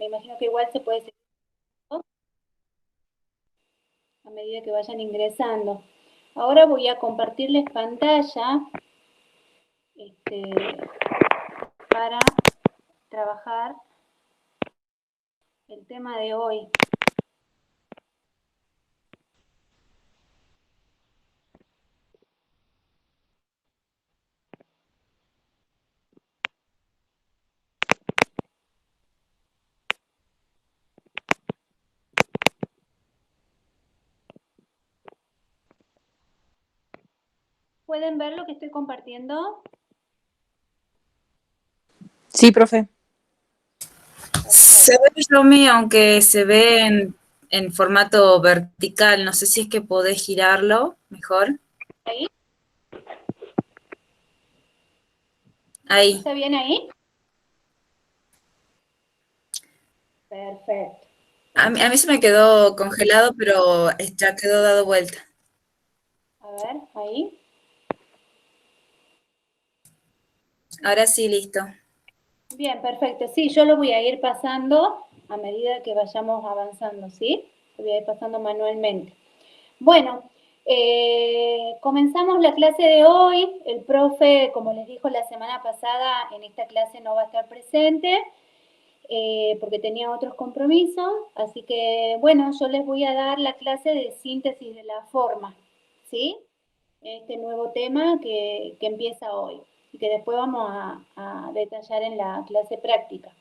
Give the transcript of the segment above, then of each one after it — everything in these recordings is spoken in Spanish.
me imagino que igual se puede seguir a medida que vayan ingresando. Ahora voy a compartirles pantalla este, para trabajar el tema de hoy. ¿Pueden ver lo que estoy compartiendo? Sí, profe. Se ve, Yomi, aunque se ve en formato vertical. No sé si es que podés girarlo mejor. ¿Ahí? Ahí. ¿Está bien ahí? Perfecto. A mí se me quedó congelado, pero ya quedó dado vuelta. A ver, ahí. Ahora sí, listo. Bien, perfecto. Sí, yo lo voy a ir pasando a medida que vayamos avanzando, ¿sí? Lo voy a ir pasando manualmente. Bueno, comenzamos la clase de hoy. El profe, como les dijo la semana pasada, en esta clase no va a estar presente porque tenía otros compromisos. Así que, bueno, yo les voy a dar la clase de síntesis de la forma, ¿sí? Este nuevo tema que empieza hoy y que después vamos a detallar en la clase práctica.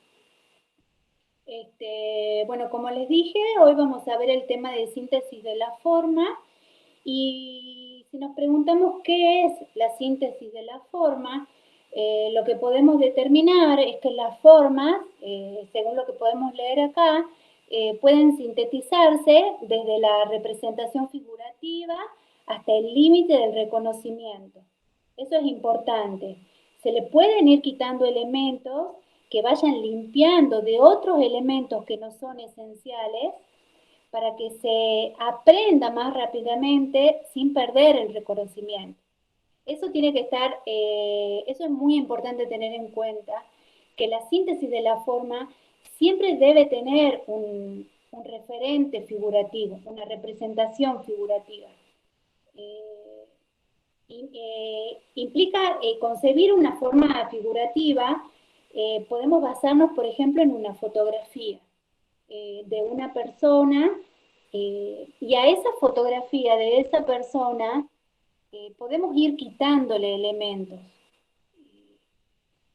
Bueno, como les dije, hoy vamos a ver el tema de síntesis de la forma y si nos preguntamos qué es la síntesis de la forma, lo que podemos determinar es que las formas, según lo que podemos leer acá, pueden sintetizarse desde la representación figurativa hasta el límite del reconocimiento. Eso es importante. Se le pueden ir quitando elementos que vayan limpiando de otros elementos que no son esenciales para que se aprenda más rápidamente sin perder el reconocimiento. Eso tiene que estar, eso es muy importante tener en cuenta, que la síntesis de la forma siempre debe tener un referente figurativo, una representación figurativa. Implica concebir una forma figurativa, podemos basarnos, por ejemplo, en una fotografía de una persona y a esa fotografía de esa persona podemos ir quitándole elementos,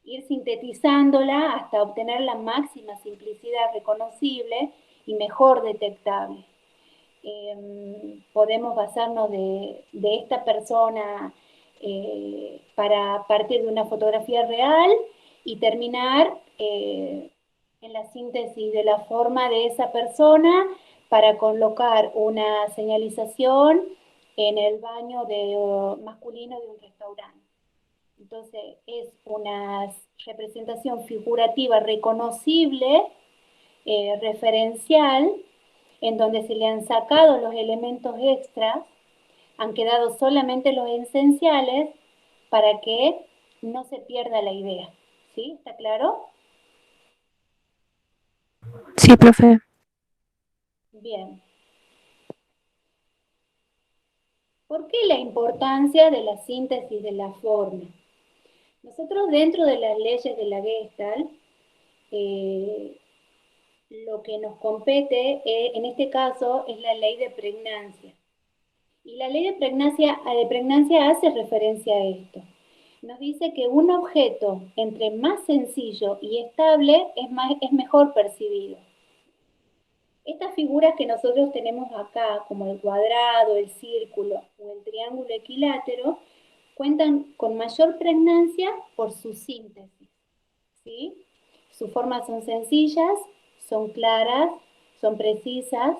ir sintetizándola hasta obtener la máxima simplicidad reconocible y mejor detectable. Podemos basarnos de esta persona para partir de una fotografía real y terminar en la síntesis de la forma de esa persona para colocar una señalización en el baño masculino de un restaurante. Entonces es una representación figurativa reconocible, referencial, en donde se le han sacado los elementos extras, han quedado solamente los esenciales para que no se pierda la idea. ¿Sí? ¿Está claro? Sí, profe. Bien. ¿Por qué la importancia de la síntesis de la forma? Nosotros dentro de las leyes de la Gestalt, lo que nos compete en este caso es la ley de pregnancia. Y la ley de pregnancia hace referencia a esto. Nos dice que un objeto entre más sencillo y estable es mejor percibido. Estas figuras que nosotros tenemos acá, como el cuadrado, el círculo o el triángulo equilátero, cuentan con mayor pregnancia por su síntesis, ¿sí? Sus formas son sencillas, son claras, son precisas,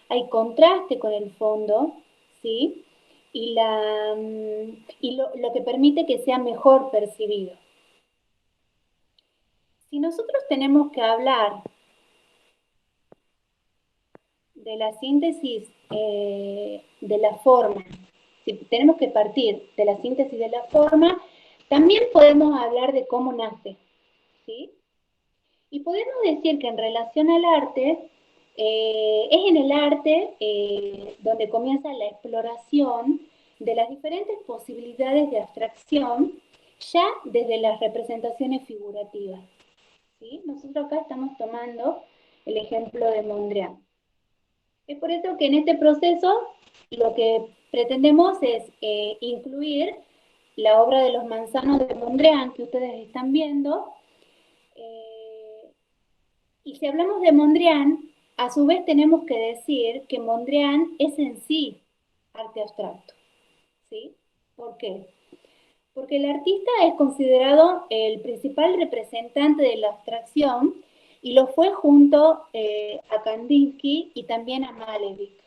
hay contraste con el fondo, ¿sí? Y lo que permite que sea mejor percibido. Si nosotros tenemos que hablar de la síntesis de la forma, si tenemos que partir de la síntesis de la forma, también podemos hablar de cómo nace, ¿sí? Y podemos decir que en relación al arte, es en el arte donde comienza la exploración de las diferentes posibilidades de abstracción, ya desde las representaciones figurativas. ¿Sí? Nosotros acá estamos tomando el ejemplo de Mondrian. Es por eso que en este proceso lo que pretendemos es incluir la obra de los manzanos de Mondrian que ustedes están viendo. Y si hablamos de Mondrian, a su vez tenemos que decir que Mondrian es en sí arte abstracto. ¿Sí? ¿Por qué? Porque el artista es considerado el principal representante de la abstracción y lo fue junto a Kandinsky y también a Malevich.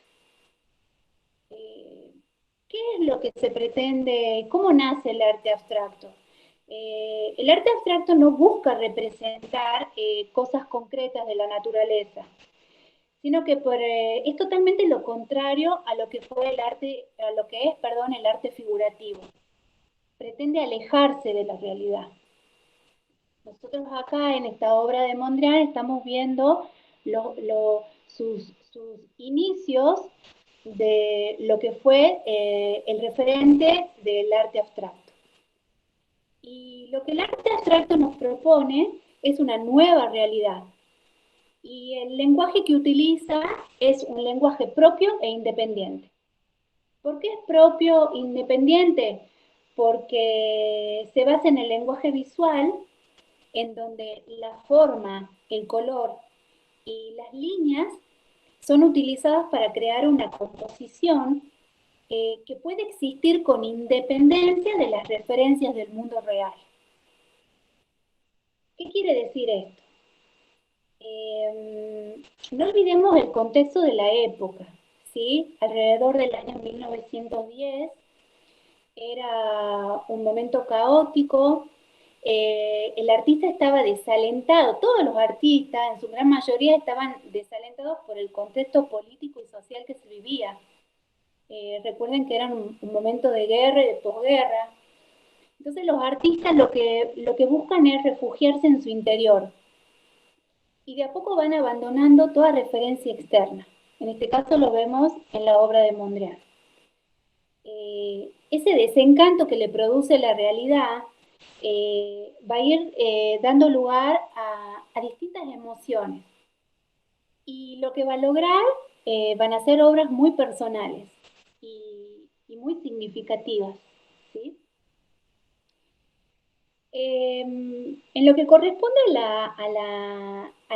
¿Qué es lo que se pretende? ¿Cómo nace el arte abstracto? El arte abstracto no busca representar cosas concretas de la naturaleza, sino que es totalmente lo contrario a lo que fue el arte, a lo que es, perdón, el arte figurativo. Pretende alejarse de la realidad. Nosotros acá en esta obra de Mondrian estamos viendo sus inicios de lo que fue el referente del arte abstracto. Y lo que el arte abstracto nos propone es una nueva realidad. Y el lenguaje que utiliza es un lenguaje propio e independiente. ¿Por qué es propio e independiente? Porque se basa en el lenguaje visual, en donde la forma, el color y las líneas son utilizadas para crear una composición que puede existir con independencia de las referencias del mundo real. ¿Qué quiere decir esto? No olvidemos el contexto de la época, ¿sí? Alrededor del año 1910 era un momento caótico, el artista estaba desalentado, todos los artistas, en su gran mayoría, estaban desalentados por el contexto político y social que se vivía. Recuerden que era un momento de guerra y de posguerra. Entonces los artistas lo que buscan es refugiarse en su interior. Y de a poco van abandonando toda referencia externa. En este caso lo vemos en la obra de Mondrian. Ese desencanto que le produce la realidad va a ir dando lugar a distintas emociones. Y lo que va a lograr van a ser obras muy personales y muy significativas. ¿Sí? En lo que corresponde a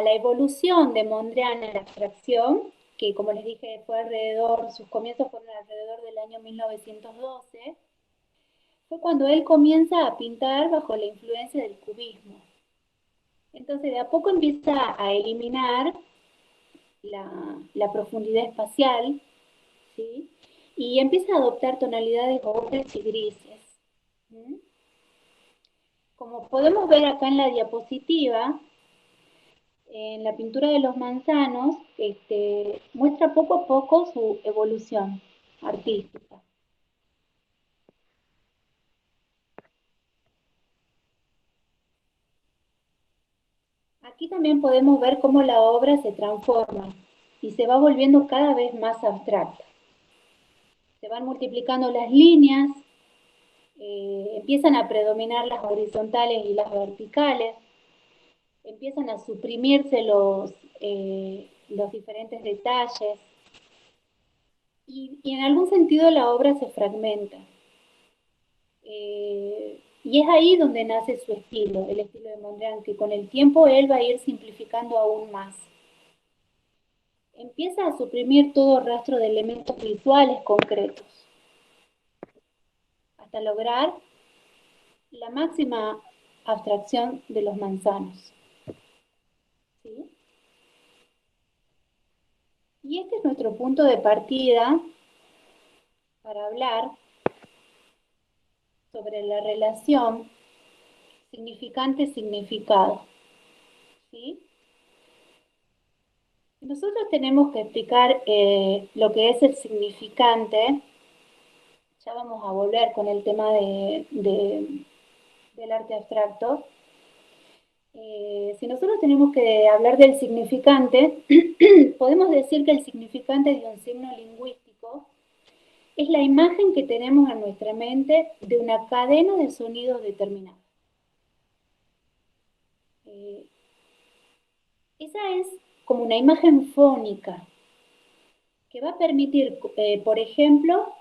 la evolución de Mondrian en la abstracción, que como les dije fue alrededor, sus comienzos fueron alrededor del año 1912, fue cuando él comienza a pintar bajo la influencia del cubismo. Entonces de a poco empieza a eliminar la profundidad espacial, ¿sí? Y empieza a adoptar tonalidades ocres y grises. ¿Sí? Como podemos ver acá en la diapositiva, en la pintura de los manzanos, muestra poco a poco su evolución artística. Aquí también podemos ver cómo la obra se transforma y se va volviendo cada vez más abstracta. Se van multiplicando las líneas, empiezan a predominar las horizontales y las verticales, empiezan a suprimirse los diferentes detalles y en algún sentido la obra se fragmenta. Y es ahí donde nace su estilo, el estilo de Mondrian, que con el tiempo él va a ir simplificando aún más. Empieza a suprimir todo rastro de elementos visuales concretos, hasta lograr la máxima abstracción de los manzanos. ¿Sí? Y este es nuestro punto de partida para hablar sobre la relación significante-significado. ¿Sí? Nosotros tenemos que explicar lo que es el significante. Ya vamos a volver con el tema del arte abstracto. Si nosotros tenemos que hablar del significante, podemos decir que el significante de un signo lingüístico es la imagen que tenemos en nuestra mente de una cadena de sonidos determinados. Esa es como una imagen fónica que va a permitir, por ejemplo,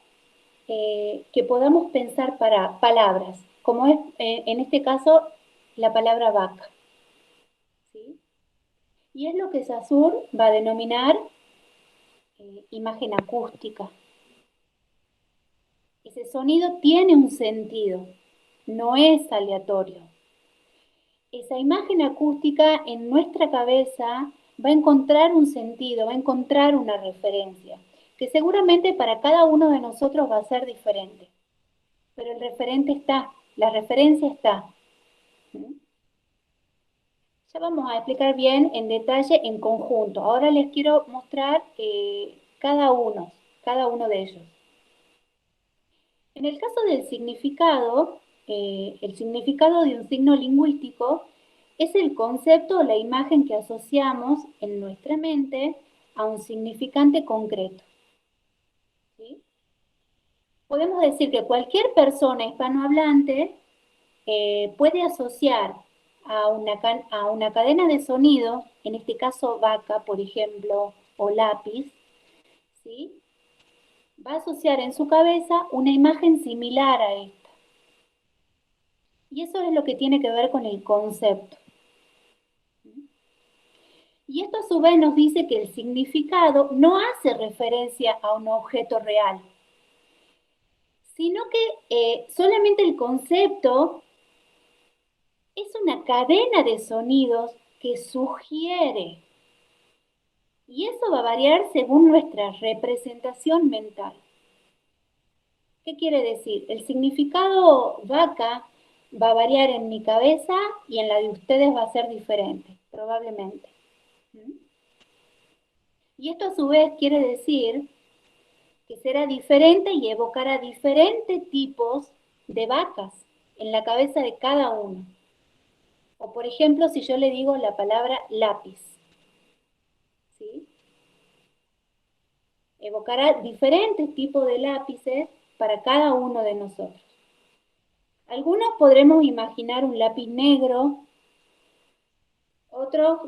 que podamos pensar para palabras, como es en este caso la palabra vaca. ¿Sí? Y es lo que Saussure va a denominar imagen acústica. Ese sonido tiene un sentido, no es aleatorio. Esa imagen acústica en nuestra cabeza va a encontrar un sentido, va a encontrar una referencia, que seguramente para cada uno de nosotros va a ser diferente. Pero el referente está, la referencia está. ¿Mm? Ya vamos a explicar bien en detalle en conjunto. Ahora les quiero mostrar cada uno de ellos. En el caso del significado, el significado de un signo lingüístico es el concepto o la imagen que asociamos en nuestra mente a un significante concreto. ¿Sí? Podemos decir que cualquier persona hispanohablante puede asociar a una cadena de sonido, en este caso vaca, por ejemplo, o lápiz, ¿sí? Va a asociar en su cabeza una imagen similar a esta. Y eso es lo que tiene que ver con el concepto. Y esto a su vez nos dice que el significado no hace referencia a un objeto real, sino que solamente el concepto es una cadena de sonidos que sugiere. Y eso va a variar según nuestra representación mental. ¿Qué quiere decir? El significado vaca va a variar en mi cabeza y en la de ustedes va a ser diferente, probablemente. ¿Mm? Y esto a su vez quiere decir que será diferente y evocará diferentes tipos de vacas en la cabeza de cada uno. O por ejemplo, si yo le digo la palabra lápiz, ¿sí? Evocará diferentes tipos de lápices para cada uno de nosotros. Algunos podremos imaginar un lápiz negro, otros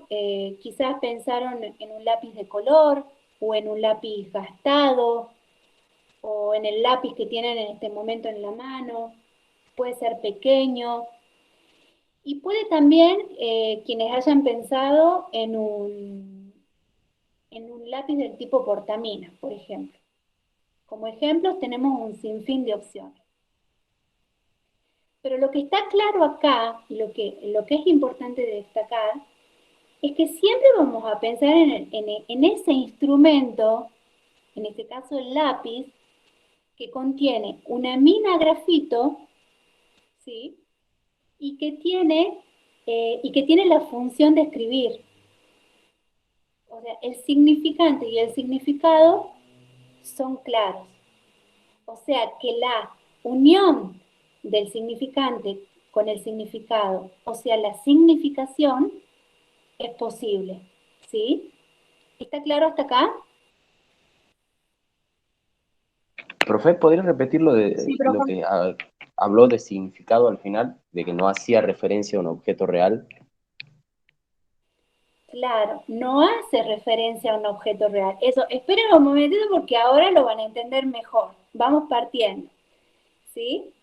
quizás pensaron en un lápiz de color o en un lápiz gastado o en el lápiz que tienen en este momento en la mano. Puede ser pequeño y puede también quienes hayan pensado en un lápiz del tipo portamina, por ejemplo. Como ejemplos tenemos un sinfín de opciones. Pero lo que está claro acá, y lo que es importante destacar, es que siempre vamos a pensar en ese instrumento, en este caso el lápiz, que contiene una mina grafito, ¿sí? Y que tiene la función de escribir. O sea, el significante y el significado son claros. O sea, que la unión del significante con el significado, o sea, la significación, es posible. ¿Sí? ¿Está claro hasta acá? Profe, ¿podría repetir Sí, lo profe. que habló de significado al final, de que no hacía referencia a un objeto real? Claro, no hace referencia a un objeto real. Eso, esperen un momentito porque ahora lo van a entender mejor. Vamos partiendo. ¿Sí?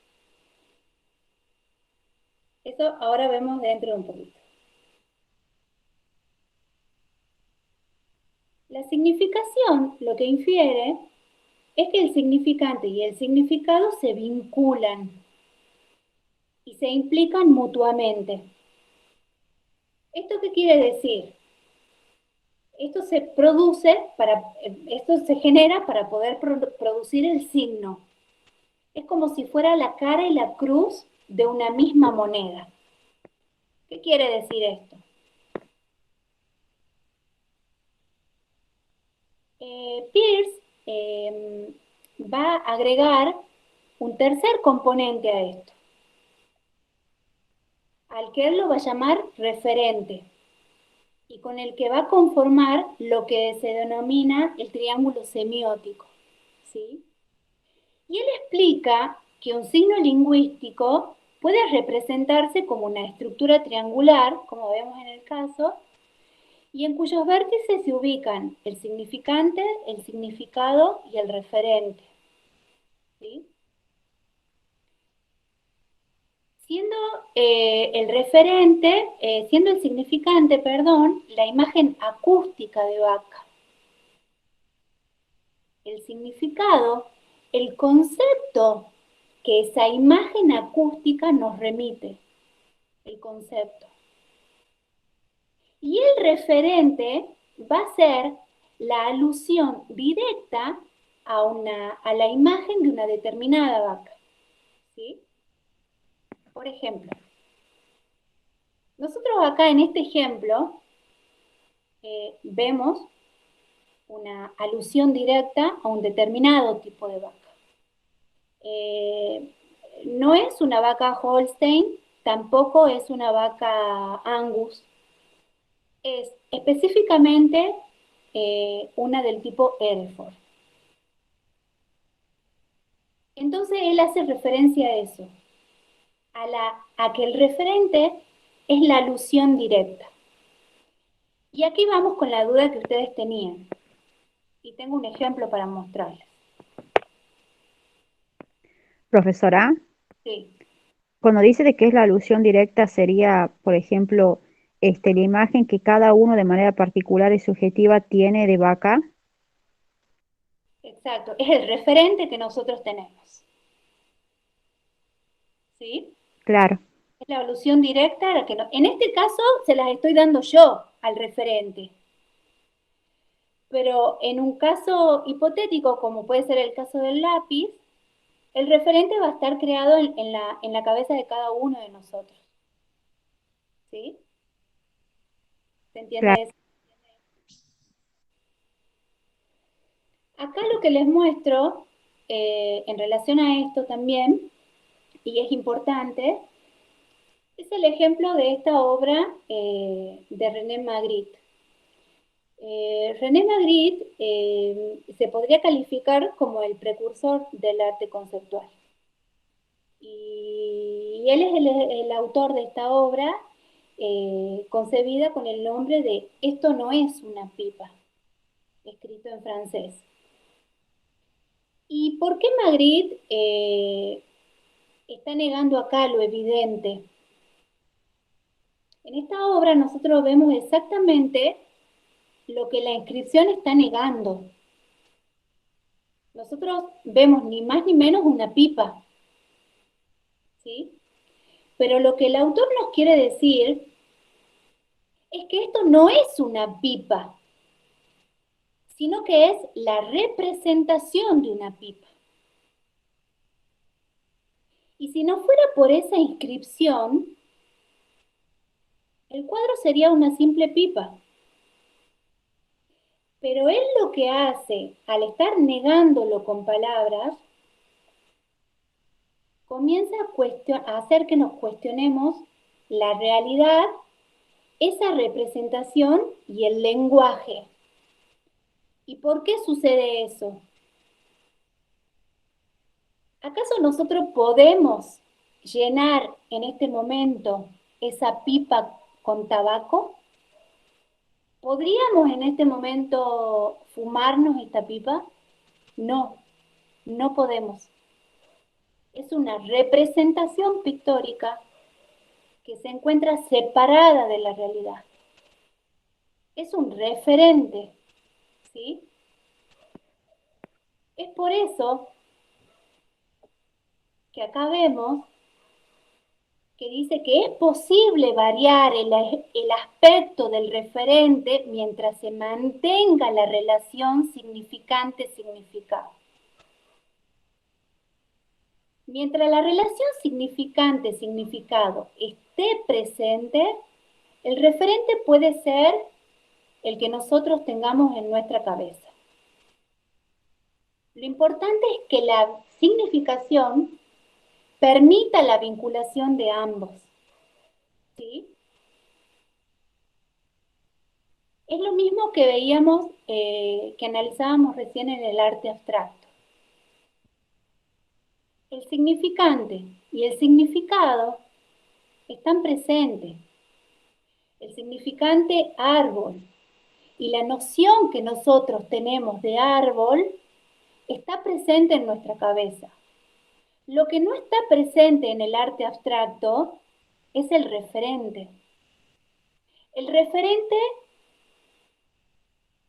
Eso ahora vemos dentro de un poquito. La significación lo que infiere es que el significante y el significado se vinculan y se implican mutuamente. ¿Esto qué quiere decir? Esto se genera para poder producir el signo. Es como si fuera la cara y la cruz de una misma moneda. ¿Qué quiere decir esto? Peirce va a agregar un tercer componente a esto. al que él lo va a llamar referente, y con el que va a conformar lo que se denomina el triángulo semiótico, ¿sí? Y él explica que un signo lingüístico puede representarse como una estructura triangular, como vemos en el caso, y en cuyos vértices se ubican el significante, el significado y el referente, ¿sí? Siendo el referente, siendo el significante, perdón, la imagen acústica de vaca. El significado, el concepto que esa imagen acústica nos remite, el concepto. Y el referente va a ser la alusión directa a la imagen de una determinada vaca, ¿sí? Por ejemplo, nosotros acá en este ejemplo vemos una alusión directa a un determinado tipo de vaca. No es una vaca Holstein, tampoco es una vaca Angus, es específicamente una del tipo Hereford. Entonces él hace referencia a eso, a que el referente es la alusión directa. Y aquí vamos con la duda que ustedes tenían. Y tengo un ejemplo para mostrarles. Profesora, Sí, cuando dice de que es la alusión directa sería, por ejemplo, la imagen que cada uno de manera particular y subjetiva tiene de vaca. exacto. Es el referente que nosotros tenemos. ¿Sí? Claro, Es la alusión directa a la que no. En este caso se las estoy dando yo al referente. Pero en un caso hipotético, como puede ser el caso del lápiz, el referente va a estar creado en la cabeza de cada uno de nosotros. ¿Sí? ¿Se entiende claro. eso? Acá lo que les muestro, en relación a esto también, y es importante, es el ejemplo de esta obra de René Magritte. René Magritte se podría calificar como el precursor del arte conceptual. Y él es el autor de esta obra concebida con el nombre de Esto no es una pipa, escrito en francés. ¿Y por qué Magritte está negando acá lo evidente? En esta obra nosotros vemos exactamente lo que la inscripción está negando. Nosotros vemos ni más ni menos una pipa, ¿sí? Pero lo que el autor nos quiere decir es que esto no es una pipa, sino que es la representación de una pipa. Y si no fuera por esa inscripción, el cuadro sería una simple pipa. Pero él lo que hace, al estar negándolo con palabras, comienza a hacer que nos cuestionemos la realidad, esa representación y el lenguaje. ¿Y por qué sucede eso? ¿Acaso nosotros podemos llenar en este momento esa pipa con tabaco? ¿Podríamos en este momento fumarnos esta pipa? No, no podemos. Es una representación pictórica que se encuentra separada de la realidad. Es un referente, ¿sí? Es por eso que acá vemos que dice que es posible variar el aspecto del referente mientras se mantenga la relación significante-significado. Mientras la relación significante-significado esté presente, el referente puede ser el que nosotros tengamos en nuestra cabeza. Lo importante es que la significación permita la vinculación de ambos. ¿sí? Es lo mismo que veíamos, que analizábamos recién en el arte abstracto. El significante y el significado están presentes. El significante árbol y la noción que nosotros tenemos de árbol está presente en nuestra cabeza. Lo que no está presente en el arte abstracto es el referente. El referente,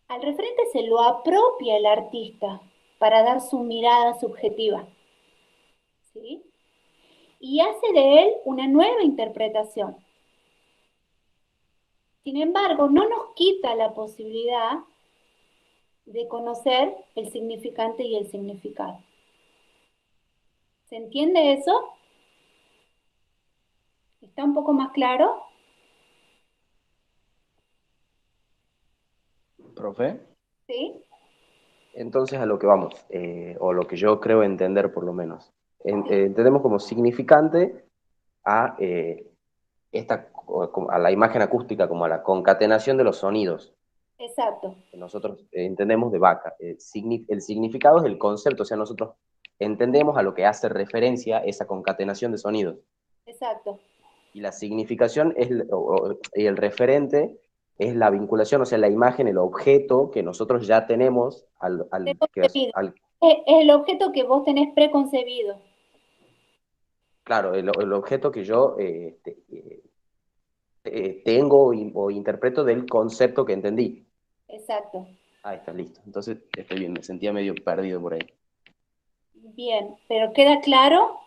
al referente se lo apropia el artista para dar su mirada subjetiva, ¿sí? Y hace de él una nueva interpretación. Sin embargo, no nos quita la posibilidad de conocer el significante y el significado. ¿Se entiende eso? ¿Está un poco más claro? Profe, ¿Sí? entonces a lo que vamos, o lo que yo creo entender por lo menos. Entendemos como significante a, a la imagen acústica, como a la concatenación de los sonidos. Exacto. Que nosotros entendemos de vaca. El significado es el concepto, o sea, nosotros entendemos a lo que hace referencia esa concatenación de sonidos. Exacto. Y la significación es, y el referente es la vinculación, o sea, la imagen, el objeto que nosotros ya tenemos Preconcebido. Es el objeto que vos tenés preconcebido. claro, el objeto que yo tengo o interpreto del concepto que entendí. Exacto. Ahí está, listo. Entonces, estoy bien, me sentía medio perdido por ahí. Bien, pero ¿queda claro?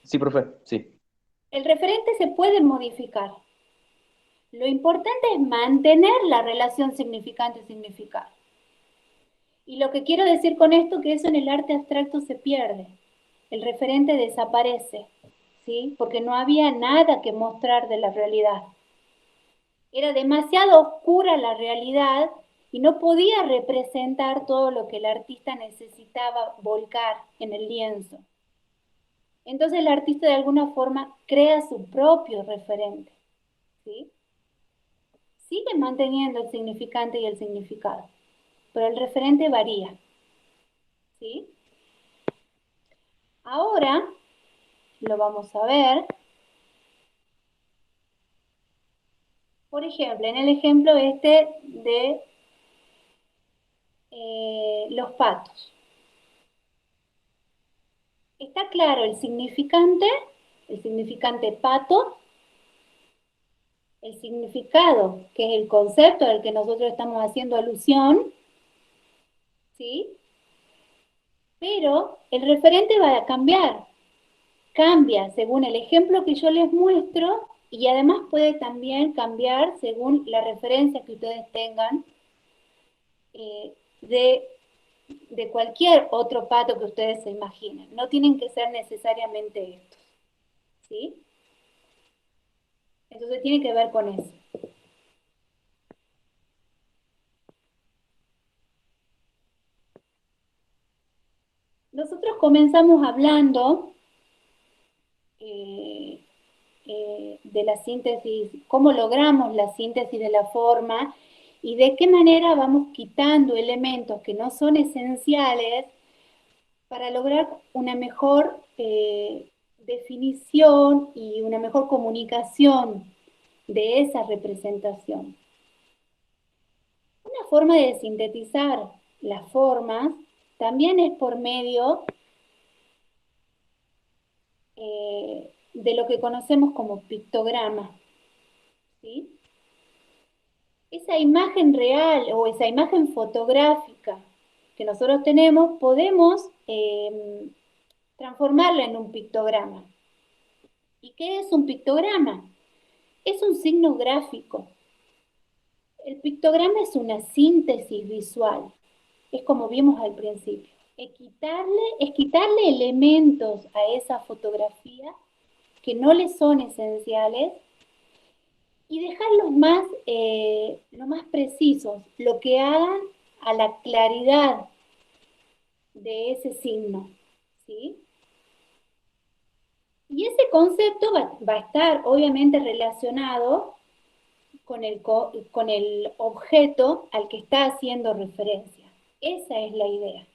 Sí, profe, sí. El referente se puede modificar. Lo importante es mantener la relación significante-significado. Y lo que quiero decir con esto, que eso en el arte abstracto se pierde. El referente desaparece, ¿sí? Porque no había nada que mostrar de la realidad. Era demasiado oscura la realidad y no podía representar todo lo que el artista necesitaba volcar en el lienzo. Entonces el artista de alguna forma crea su propio referente, ¿sí? Sigue manteniendo el significante y el significado, pero el referente varía, ¿sí? Ahora lo vamos a ver. Por ejemplo, en el ejemplo este de los patos. Está claro el significante pato, el significado, que es el concepto al que nosotros estamos haciendo alusión, ¿sí? Pero el referente va a cambiar, cambia según el ejemplo que yo les muestro y además puede también cambiar según la referencia que ustedes tengan de cualquier otro pato que ustedes se imaginen. No tienen que ser necesariamente estos, ¿sí? Entonces tiene que ver con eso. Nosotros comenzamos hablando de la síntesis, cómo logramos la síntesis de la forma y de qué manera vamos quitando elementos que no son esenciales para lograr una mejor definición y una mejor comunicación de esa representación. Una forma de sintetizar las formas también es por medio de lo que conocemos como pictograma, ¿sí? Esa imagen real o esa imagen fotográfica que nosotros tenemos, podemos transformarla en un pictograma. ¿Y qué es un pictograma? Es un signo gráfico. El pictograma es una síntesis visual, es como vimos al principio. Es quitarle elementos a esa fotografía que no le son esenciales y dejarlos más, lo más precisos, lo que hagan a la claridad de ese signo, ¿sí? Y ese concepto va a estar obviamente relacionado con el objeto al que está haciendo referencia. Esa es la idea.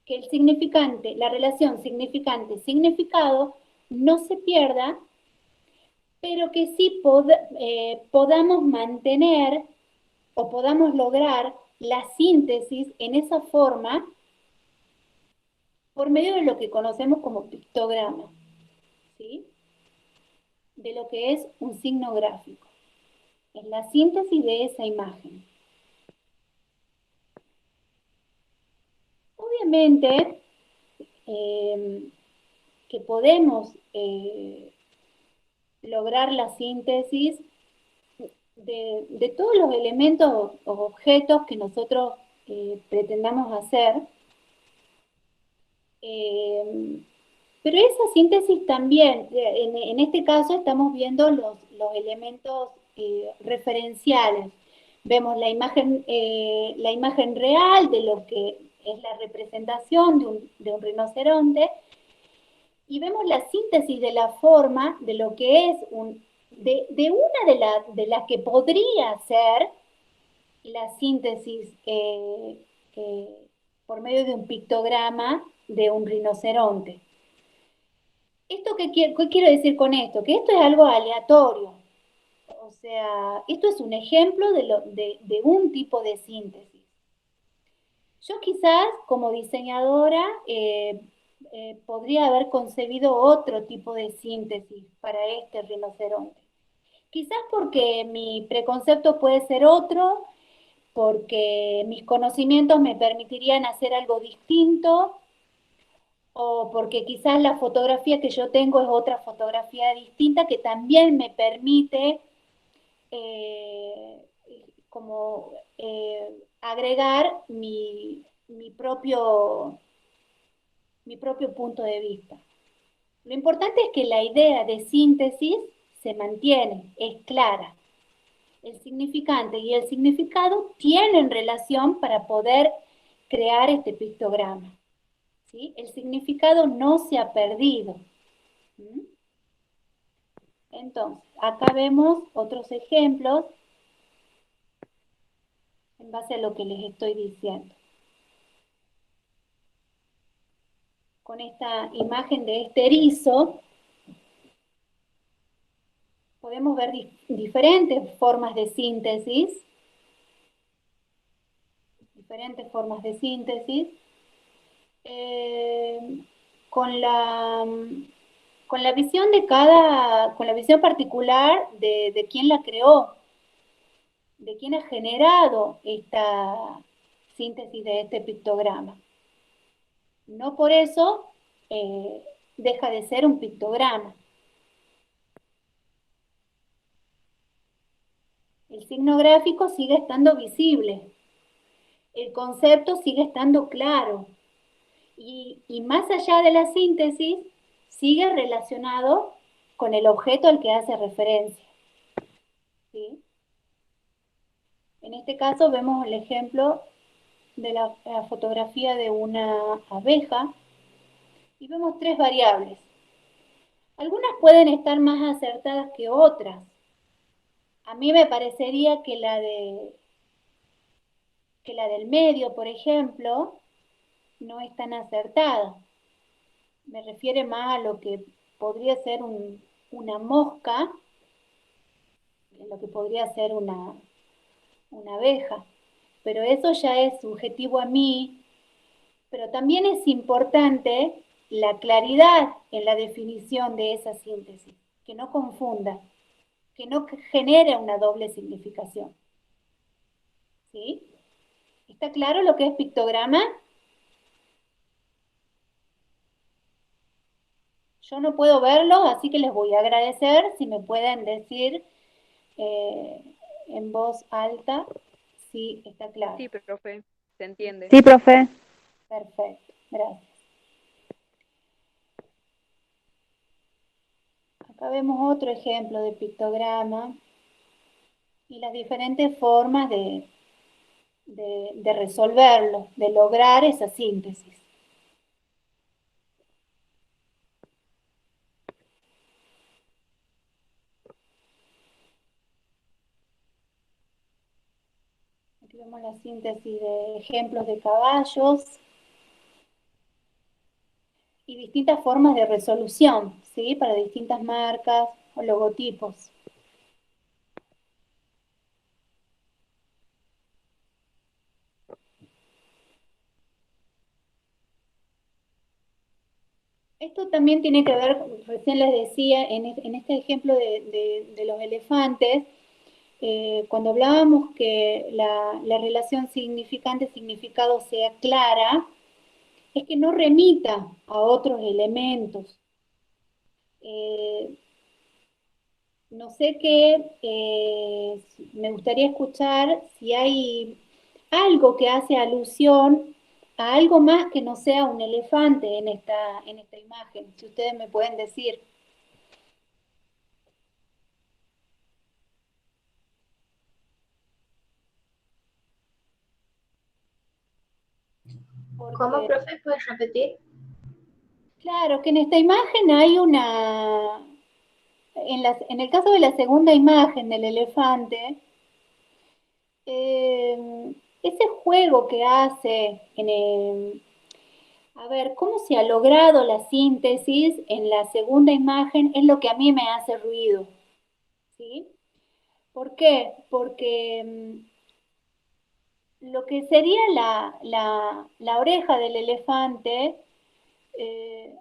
Que el significante, la relación significante-significado no se pierda, pero que sí podamos mantener o podamos lograr la síntesis en esa forma por medio de lo que conocemos como pictograma, ¿sí? De lo que es un signo gráfico. Es la síntesis de esa imagen. Obviamente que podemos lograr la síntesis de todos los elementos o objetos que nosotros pretendamos hacer, pero esa síntesis también, en este caso estamos viendo los elementos referenciales. Vemos la imagen real de lo que es la representación de un rinoceronte, y vemos la síntesis de la forma de lo que es de una de las que podría ser la síntesis por medio de un pictograma de un rinoceronte. ¿Qué quiero decir con esto? Que esto es algo aleatorio. O sea, esto es un ejemplo de un tipo de síntesis. Yo quizás como diseñadora podría haber concebido otro tipo de síntesis para este rinoceronte. Quizás porque mi preconcepto puede ser otro, porque mis conocimientos me permitirían hacer algo distinto, o porque quizás la fotografía que yo tengo es otra fotografía distinta que también me permite eh, como agregar mi propio punto de vista. Lo importante es que la idea de síntesis se mantiene, es clara. El significante y el significado tienen relación para poder crear este pictograma, ¿sí? El significado no se ha perdido. ¿Mm? Entonces, acá vemos otros ejemplos en base a lo que les estoy diciendo. Con esta imagen de este erizo, podemos ver diferentes formas de síntesis. Con la visión con la visión particular de quién la creó, de quién ha generado esta síntesis de este pictograma. No por eso deja de ser un pictograma. El signo gráfico sigue estando visible, el concepto sigue estando claro, y más allá de la síntesis, sigue relacionado con el objeto al que hace referencia. ¿Sí? En este caso vemos el ejemplo de la fotografía de una abeja y vemos tres variables. Algunas pueden estar más acertadas que otras. A mí me parecería que la del medio, por ejemplo, no es tan acertada. Me refiere más a lo que podría ser una mosca, en lo que podría ser una abeja. Pero eso ya es subjetivo a mí, pero también es importante la claridad en la definición de esa síntesis, que no confunda, que no genere una doble significación. ¿Sí? ¿Está claro lo que es pictograma? Yo no puedo verlo, así que les voy a agradecer si me pueden decir en voz alta si está claro. Sí, profe, se entiende. Sí, profe. Perfecto, gracias. Acá vemos otro ejemplo de pictograma y las diferentes formas de resolverlo, de lograr esa síntesis. síntesis de ejemplos de caballos y distintas formas de resolución, ¿sí? Para distintas marcas o logotipos. Esto también tiene que ver, recién les decía, en este ejemplo de los elefantes, cuando hablábamos que la relación significante-significado sea clara, es que no remita a otros elementos. No sé qué, me gustaría escuchar si hay algo que hace alusión a algo más que no sea un elefante en esta imagen, si ustedes me pueden decir. ¿Cómo, Porque, profe? ¿Puedes repetir? claro, que en esta imagen hay una, en el caso de la segunda imagen del elefante, ese juego que hace a ver, ¿cómo se ha logrado la síntesis en la segunda imagen? Es lo que a mí me hace ruido, ¿sí? ¿Por qué? Porque lo que sería la oreja del elefante eh,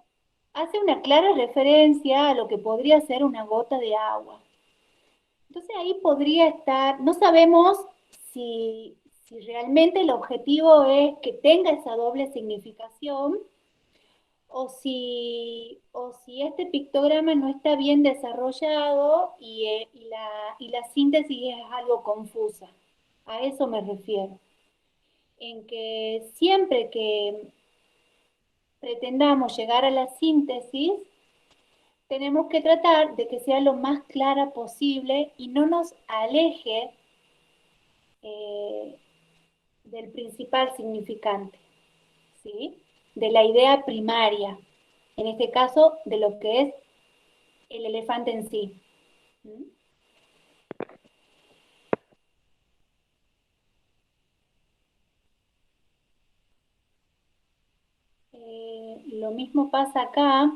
hace una clara referencia a lo que podría ser una gota de agua. Entonces ahí podría estar, no sabemos si realmente el objetivo es que tenga esa doble significación o si este pictograma no está bien desarrollado y la síntesis es algo confusa. A eso me refiero. En que siempre que pretendamos llegar a la síntesis, tenemos que tratar de que sea lo más clara posible y no nos aleje eh, del principal significante, ¿sí? De la idea primaria, en este caso de lo que es el elefante en sí. ¿Mm? Lo mismo pasa acá.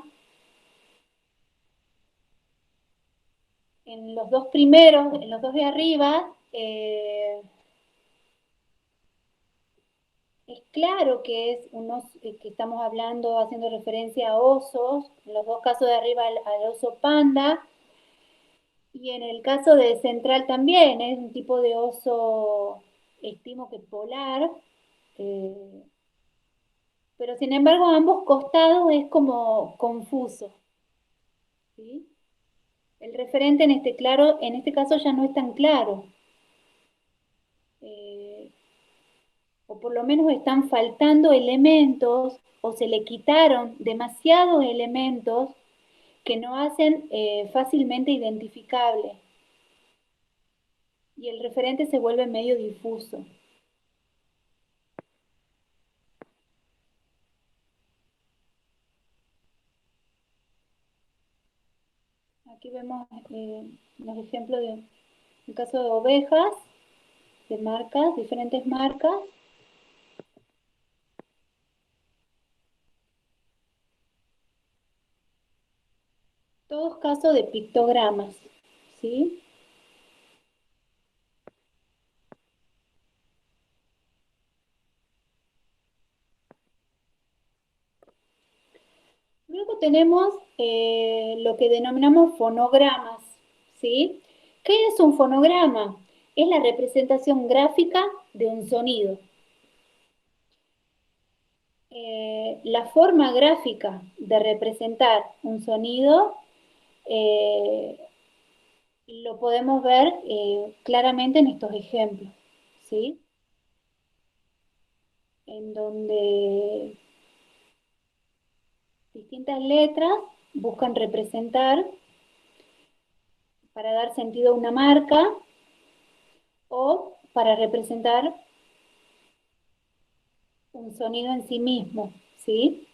En los dos primeros, en los dos de arriba, es claro que es que estamos hablando, haciendo referencia a osos, en los dos casos de arriba al oso panda, y en el caso de central también, es un tipo de oso, estimo que polar, eh, pero sin embargo a ambos costados es como confuso, ¿sí? El referente en este caso ya no es tan claro. Eh, o por lo menos están faltando elementos o se le quitaron demasiados elementos que no hacen fácilmente identificable y el referente se vuelve medio difuso. Aquí vemos los ejemplos de el caso de ovejas, de marcas, diferentes marcas. Todos casos de pictogramas, ¿sí? Luego tenemos lo que denominamos fonogramas, ¿sí? ¿Qué es un fonograma? Es la representación gráfica de un sonido. La forma gráfica de representar un sonido eh, lo podemos ver claramente en estos ejemplos, ¿sí? En donde distintas letras buscan representar para dar sentido a una marca o para representar un sonido en sí mismo, ¿sí?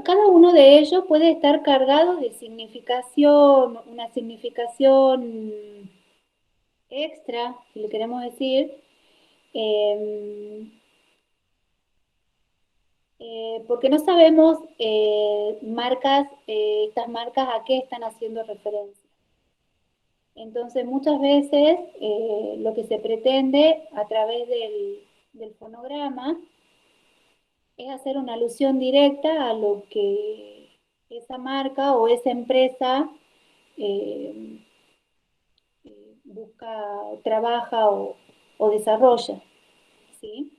cada uno de ellos puede estar cargado de significación, una significación extra, si le queremos decir, eh, porque no sabemos estas marcas a qué están haciendo referencia. Entonces, muchas veces lo que se pretende a través del fonograma es hacer una alusión directa a lo que esa marca o esa empresa eh, busca, trabaja o desarrolla, ¿sí?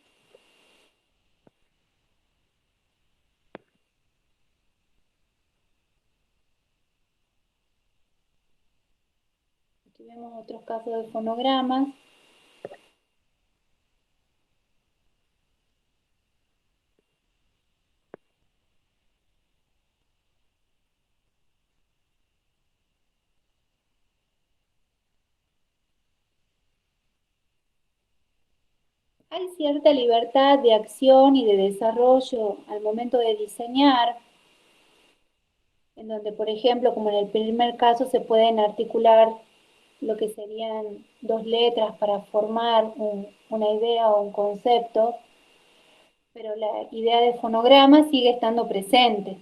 Aquí vemos otros casos de fonogramas. Hay cierta libertad de acción y de desarrollo al momento de diseñar, en donde, por ejemplo, como en el primer caso, se pueden articular lo que serían dos letras para formar una idea o un concepto, pero la idea de fonograma sigue estando presente.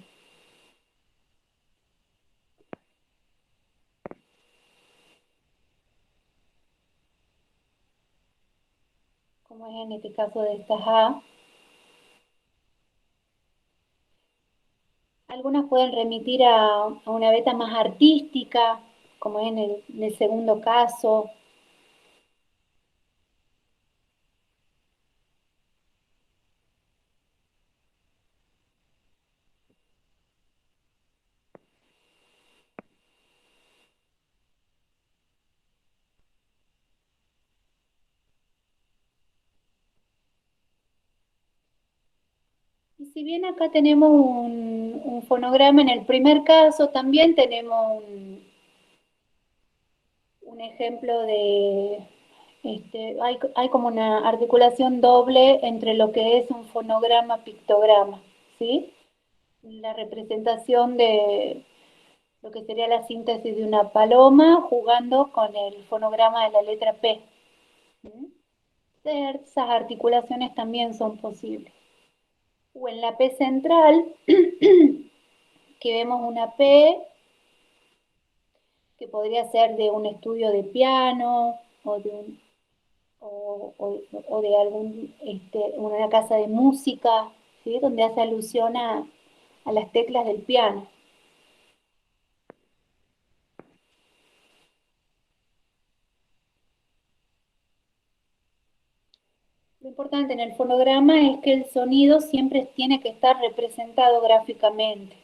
Como es en este caso de estas A. Algunas pueden remitir a una beta más artística, como es en el segundo caso. Y si bien acá tenemos un fonograma en el primer caso, también tenemos un ejemplo de, hay como una articulación doble entre lo que es un fonograma-pictograma, ¿sí? La representación de lo que sería la síntesis de una paloma jugando con el fonograma de la letra P. ¿Sí? Esas articulaciones también son posibles. O en la P central, que vemos una P que podría ser de un estudio de piano o de una casa de música, ¿sí? Donde hace alusión a las teclas del piano. Lo importante en el fonograma es que el sonido siempre tiene que estar representado gráficamente.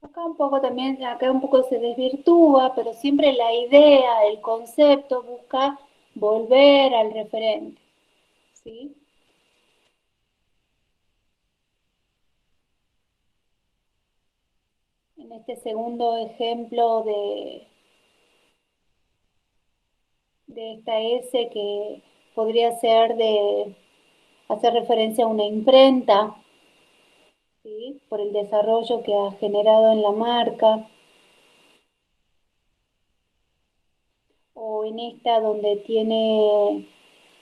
Acá un poco se desvirtúa, pero siempre la idea, el concepto busca volver al referente, ¿sí? En este segundo ejemplo de esta S que podría ser de hacer referencia a una imprenta, ¿sí? Por el desarrollo que ha generado en la marca. O en esta donde tiene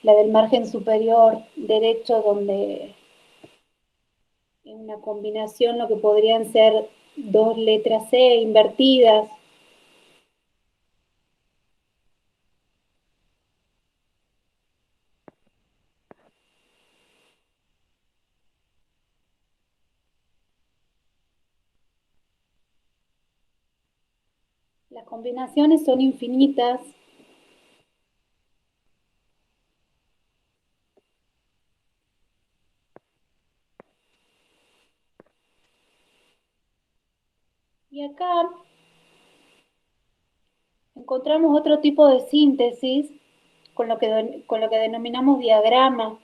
la del margen superior derecho, donde una combinación, lo que podrían ser dos letras C invertidas. Las combinaciones son infinitas. Y acá encontramos otro tipo de síntesis con lo que denominamos diagrama,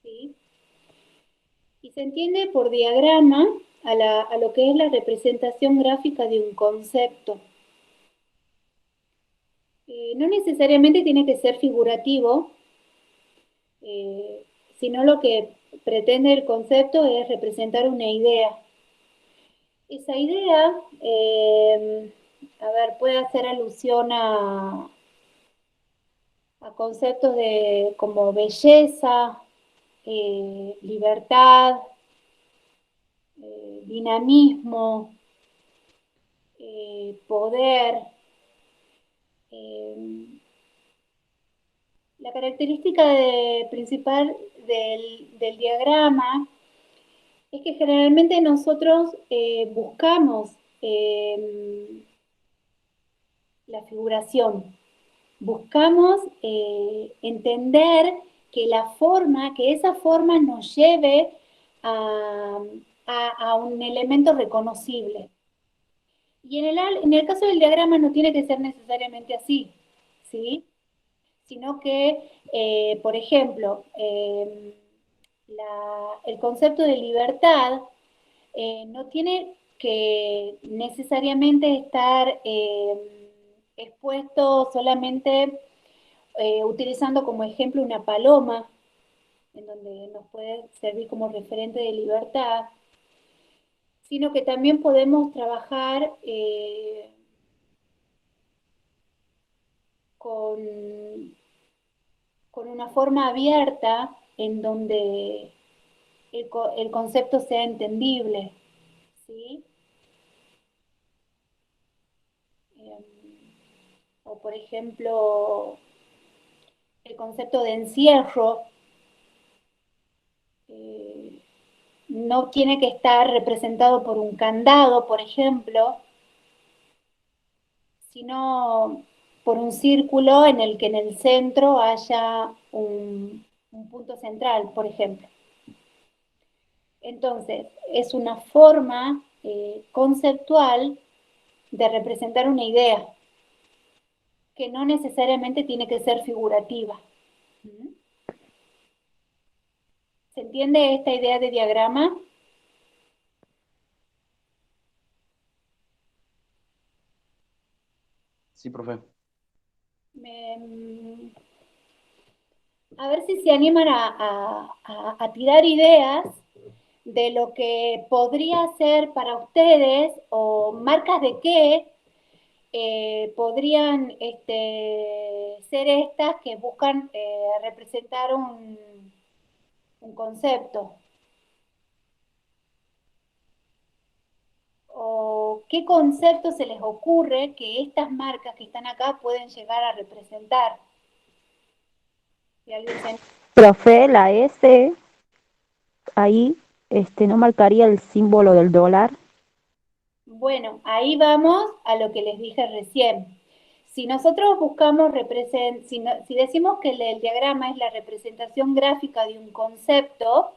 ¿sí? Y se entiende por diagrama a lo que es la representación gráfica de un concepto. No necesariamente tiene que ser figurativo, sino lo que pretende el concepto es representar una idea. Esa idea, puede hacer alusión a conceptos como belleza, libertad, dinamismo, poder. La característica principal del diagrama es que generalmente nosotros buscamos la figuración, buscamos entender que esa forma nos lleve a un elemento reconocible. Y en el caso del diagrama no tiene que ser necesariamente así, ¿sí? Sino que, por ejemplo, el concepto de libertad no tiene que necesariamente estar expuesto solamente utilizando como ejemplo una paloma, en donde nos puede servir como referente de libertad, sino que también podemos trabajar con una forma abierta en donde el concepto sea entendible, ¿sí? O por ejemplo, el concepto de encierro no tiene que estar representado por un candado, por ejemplo, sino por un círculo en el que en el centro haya un punto central, por ejemplo. Entonces, es una forma conceptual de representar una idea, que no necesariamente tiene que ser figurativa. ¿Se entiende esta idea de diagrama? Sí, profe. A ver si se animan a tirar ideas de lo que podría ser para ustedes o marcas de qué podrían ser estas que buscan representar un concepto. ¿O qué concepto se les ocurre que estas marcas que están acá pueden llegar a representar? Si alguien se... Profe, la S ahí no marcaría el símbolo del dólar. Bueno, ahí vamos a lo que les dije recién. Si nosotros buscamos, si decimos que el diagrama es la representación gráfica de un concepto,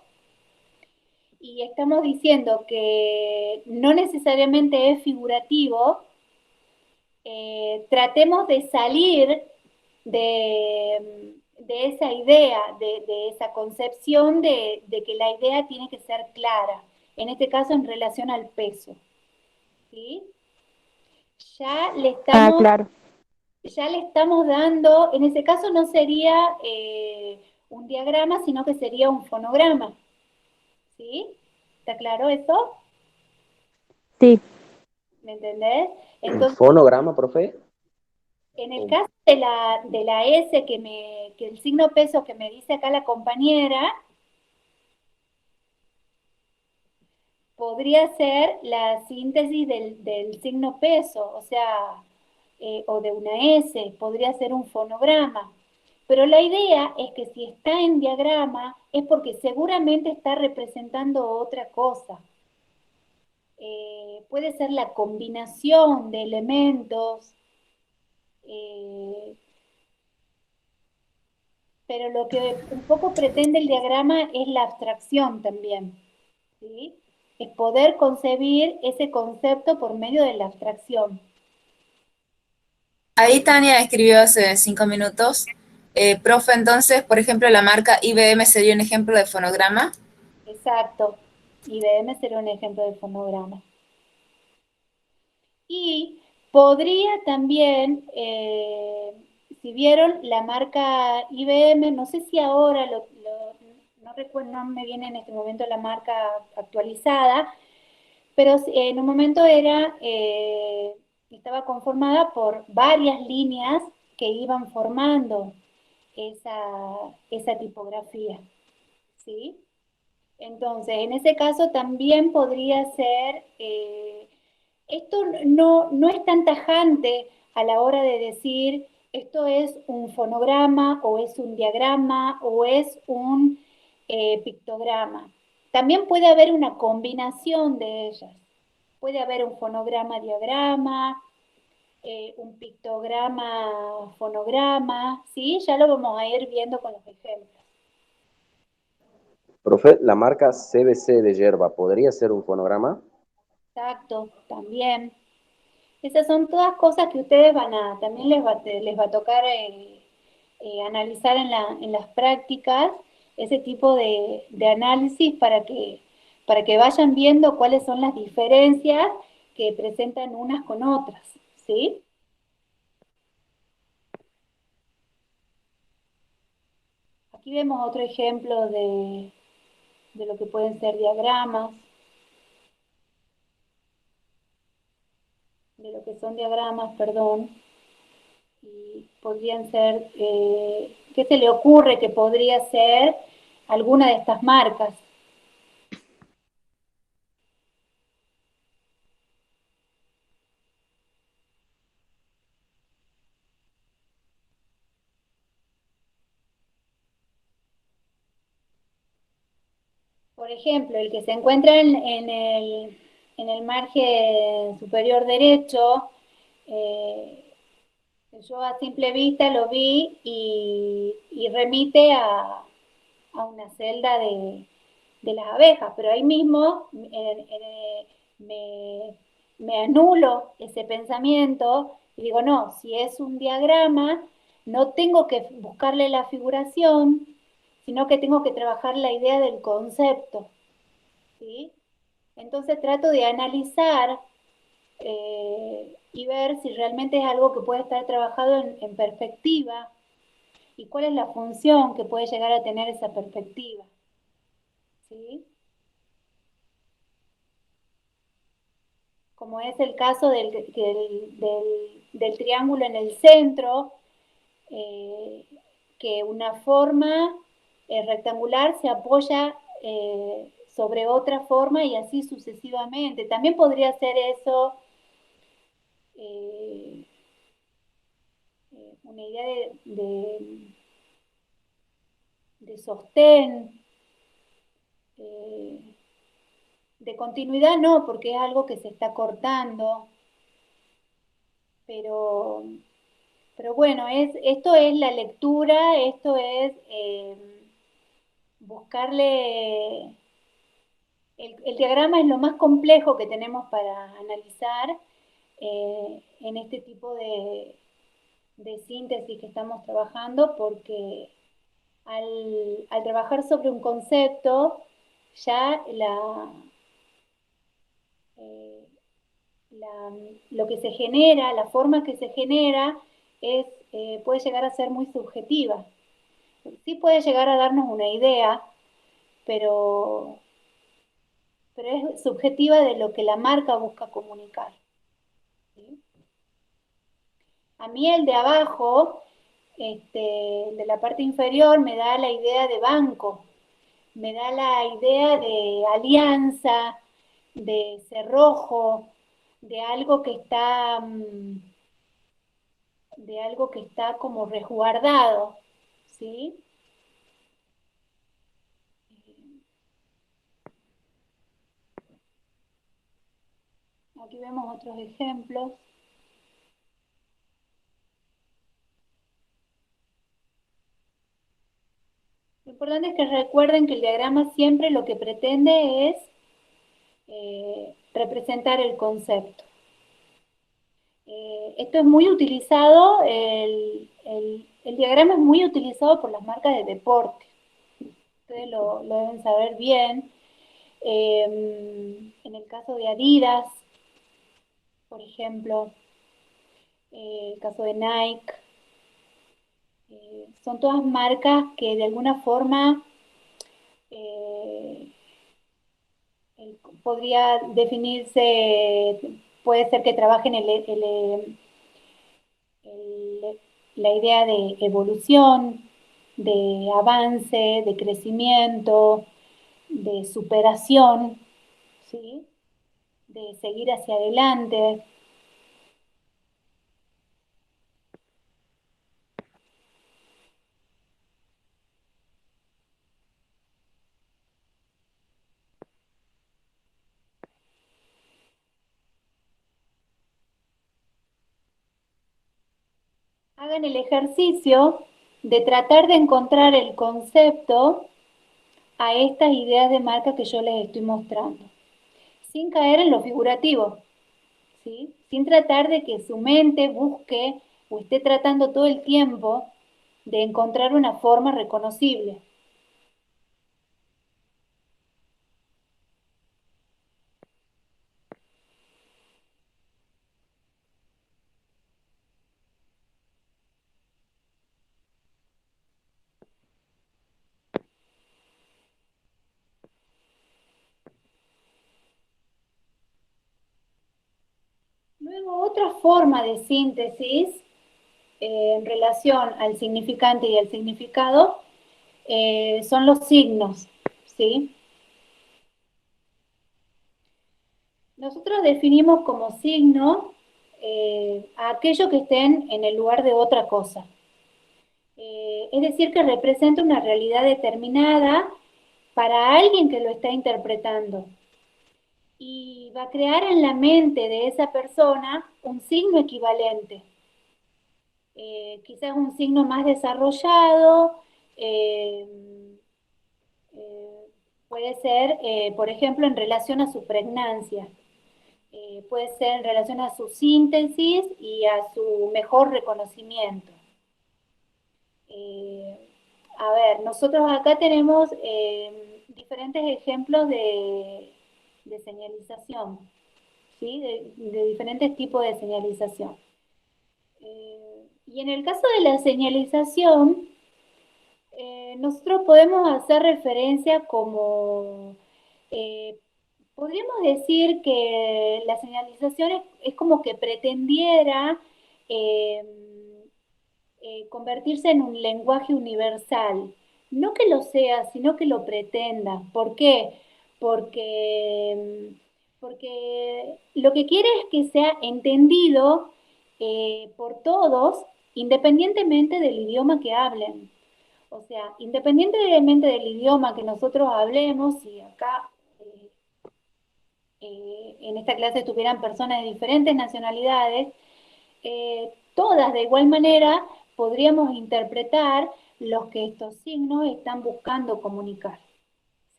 y estamos diciendo que no necesariamente es figurativo, tratemos de salir de esa idea, de esa concepción de que la idea tiene que ser clara, en este caso en relación al peso. ¿Sí? Ya le Ah, claro. estamos dando, en ese caso no sería un diagrama, sino que sería un fonograma. ¿Sí? ¿Está claro eso? Sí. ¿Me entendés? ¿Un Entonces, fonograma, profe? en el caso de la S, que el signo peso que me dice acá la compañera, podría ser la síntesis del signo peso, o sea, o de una S, podría ser un fonograma. Pero la idea es que si está en diagrama es porque seguramente está representando otra cosa. Puede ser la combinación de elementos, pero lo que un poco pretende el diagrama es la abstracción también, ¿sí? Es poder concebir ese concepto por medio de la abstracción. Ahí Tania escribió hace 5 minutos. Profe, entonces, por ejemplo, la marca IBM sería un ejemplo de fonograma. Exacto. IBM será un ejemplo de fonograma. Y podría también, si vieron la marca IBM, no sé si ahora, no recuerdo, no me viene en este momento la marca actualizada, pero en un momento estaba conformada por varias líneas que iban formando esa tipografía, ¿sí? Entonces, en ese caso también podría ser, esto no es tan tajante a la hora de decir esto es un fonograma o es un diagrama o es un pictograma. También puede haber una combinación de ellas. Puede haber un fonograma-diagrama, un pictograma-fonograma, ¿sí? Ya lo vamos a ir viendo con los ejemplos. Profe, la marca CBC de yerba, ¿podría ser un fonograma? Exacto, también. Esas son todas cosas que ustedes también les va a tocar analizar en las prácticas, ese tipo de análisis para que vayan viendo cuáles son las diferencias que presentan unas con otras, ¿sí? Aquí vemos otro ejemplo de lo que pueden ser diagramas, de lo que son diagramas, perdón. Y podrían ser, ¿qué se le ocurre que podría ser alguna de estas marcas? Por ejemplo, el que se encuentra en el margen superior derecho, eh, yo a simple vista lo vi y remite a una celda de las abejas, pero ahí mismo me, me anulo ese pensamiento y digo, no, si es un diagrama, no tengo que buscarle la figuración, sino que tengo que trabajar la idea del concepto, ¿sí? Entonces trato de analizar y ver si realmente es algo que puede estar trabajado en perspectiva y cuál es la función que puede llegar a tener esa perspectiva, ¿sí? Como es el caso del triángulo en el centro, eh, que una forma rectangular se apoya sobre otra forma y así sucesivamente. También podría ser eso eh, una idea de sostén, eh, de continuidad no, porque es algo que se está cortando, pero, pero bueno, esto es la lectura, esto es buscarle, el diagrama es lo más complejo que tenemos para analizar en este tipo de síntesis que estamos trabajando, porque al trabajar sobre un concepto, ya eh, lo que se genera, la forma que se genera, puede llegar a ser muy subjetiva. Sí puede llegar a darnos una idea, pero, pero es subjetiva de lo que la marca busca comunicar, ¿sí? A mí el de abajo, el de la parte inferior, me da la idea de banco, me da la idea de alianza, de cerrojo, de algo que está como resguardado, ¿sí? Aquí vemos otros ejemplos. Lo importante es que recuerden que el diagrama siempre lo que pretende es representar el concepto. Esto es muy utilizado, el diagrama es muy utilizado por las marcas de deporte. Ustedes lo deben saber bien. En el caso de Adidas, por ejemplo, el caso de Nike, son todas marcas que de alguna forma podría definirse, puede ser que trabajen la idea de evolución, de avance, de crecimiento, de superación, ¿sí? De seguir hacia adelante. Hagan el ejercicio de tratar de encontrar el concepto a estas ideas de marca que yo les estoy mostrando, sin caer en lo figurativo, ¿sí? Sin tratar de que su mente busque o esté tratando todo el tiempo de encontrar una forma reconocible. Luego, otra forma de síntesis en relación al significante y al significado son los signos, ¿sí? Nosotros definimos como signo a aquello que estén en el lugar de otra cosa. Es decir, que representa una realidad determinada para alguien que lo está interpretando. Y va a crear en la mente de esa persona un signo equivalente. Quizás un signo más desarrollado, eh, puede ser, por ejemplo, en relación a su pregnancia. Puede ser en relación a su síntesis y a su mejor reconocimiento. A ver, nosotros acá tenemos diferentes ejemplos de señalización, ¿sí? De diferentes tipos de señalización. Y en el caso de la señalización, nosotros podemos hacer referencia como, podríamos decir que la señalización es como que pretendiera eh, convertirse en un lenguaje universal. No que lo sea, sino que lo pretenda. ¿Por qué? Porque lo que quiere es que sea entendido por todos, independientemente del idioma que hablen. O sea, independientemente del idioma que nosotros hablemos, si acá en esta clase tuvieran personas de diferentes nacionalidades, todas de igual manera podríamos interpretar lo que estos signos están buscando comunicar,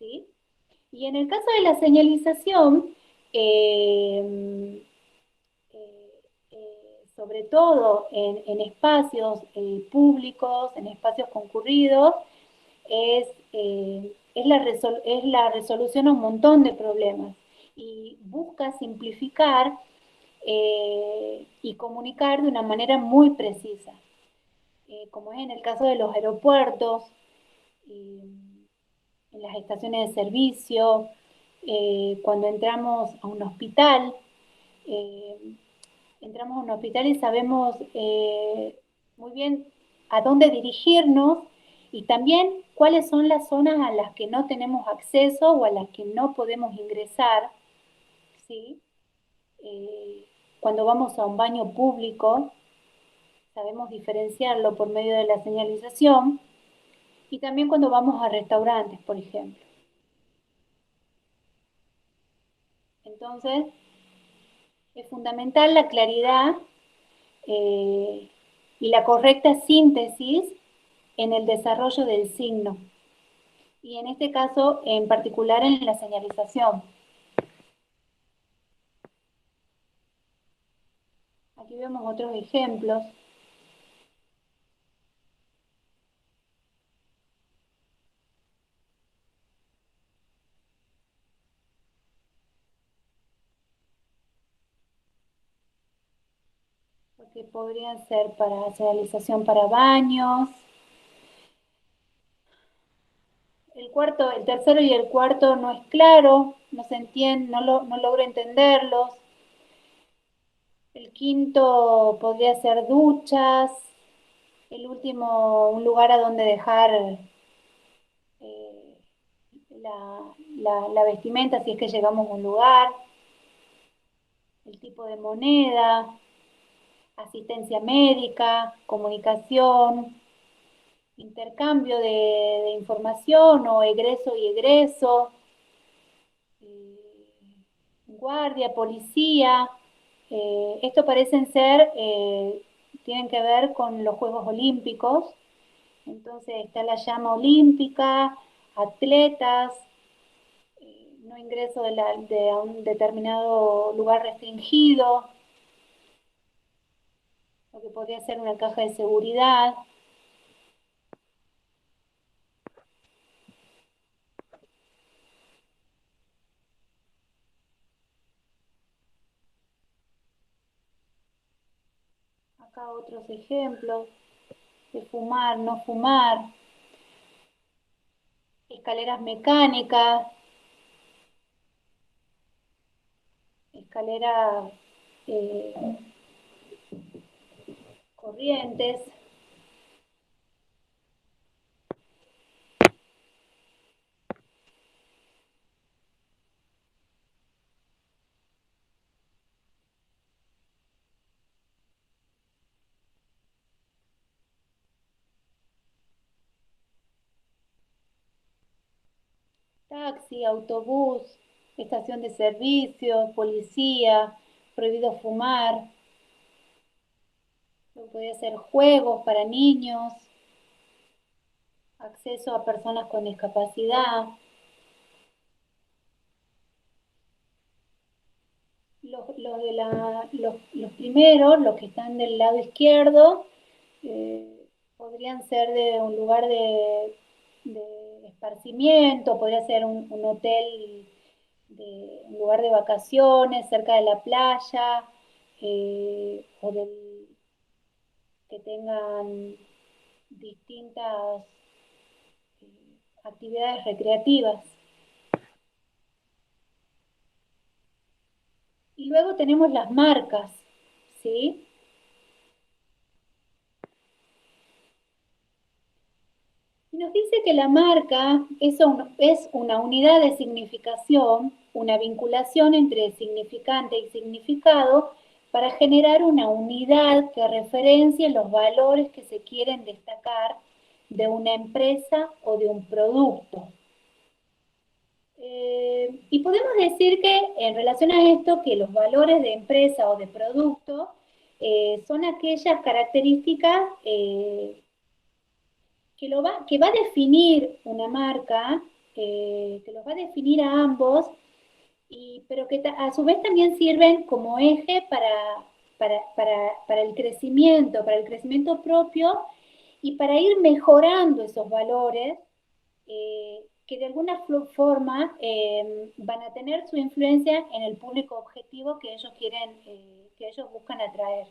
¿sí? Y en el caso de la señalización, sobre todo en espacios públicos, en espacios concurridos, es la resolución a un montón de problemas y busca simplificar y comunicar de una manera muy precisa, como es en el caso de los aeropuertos, en las estaciones de servicio, cuando entramos a un hospital, eh, entramos a un hospital y sabemos muy bien a dónde dirigirnos y también cuáles son las zonas a las que no tenemos acceso o a las que no podemos ingresar, ¿sí? Cuando vamos a un baño público, sabemos diferenciarlo por medio de la señalización, y también cuando vamos a restaurantes, por ejemplo. Entonces, es fundamental la claridad y la correcta síntesis en el desarrollo del signo, y en este caso en particular en la señalización. Aquí vemos otros ejemplos. Que podrían ser para señalización para baños. El tercero y el cuarto no es claro, no se entiende, no logro entenderlos. El quinto podría ser duchas. El último, un lugar a donde dejar eh, la vestimenta si es que llegamos a un lugar. El tipo de moneda, asistencia médica, comunicación, intercambio de información o egreso y egreso, guardia, policía. Esto parecen ser, tienen que ver con los Juegos Olímpicos. Entonces está la llama olímpica, atletas, no ingreso de un determinado lugar restringido, lo que podría ser una caja de seguridad. Acá otros ejemplos de fumar, no fumar, escaleras mecánicas, escaleras corrientes. Taxi, autobús, estación de servicio, policía, prohibido fumar. Puede ser juegos para niños, acceso a personas con discapacidad. Los primeros, los que están del lado izquierdo, podrían ser de un lugar de esparcimiento, podría ser un hotel, un lugar de vacaciones cerca de la playa, o que tengan distintas actividades recreativas. Y luego tenemos las marcas, ¿sí? Y nos dice que la marca es una unidad de significación, una vinculación entre significante y significado para generar una unidad que referencie los valores que se quieren destacar de una empresa o de un producto. Y podemos decir que en relación a esto, que los valores de empresa o de producto son aquellas características que va a definir una marca, que los va a definir a ambos, pero que a su vez también sirven como eje para el crecimiento propio y para ir mejorando esos valores que de alguna forma van a tener su influencia en el público objetivo que ellos quieren, que ellos buscan atraer.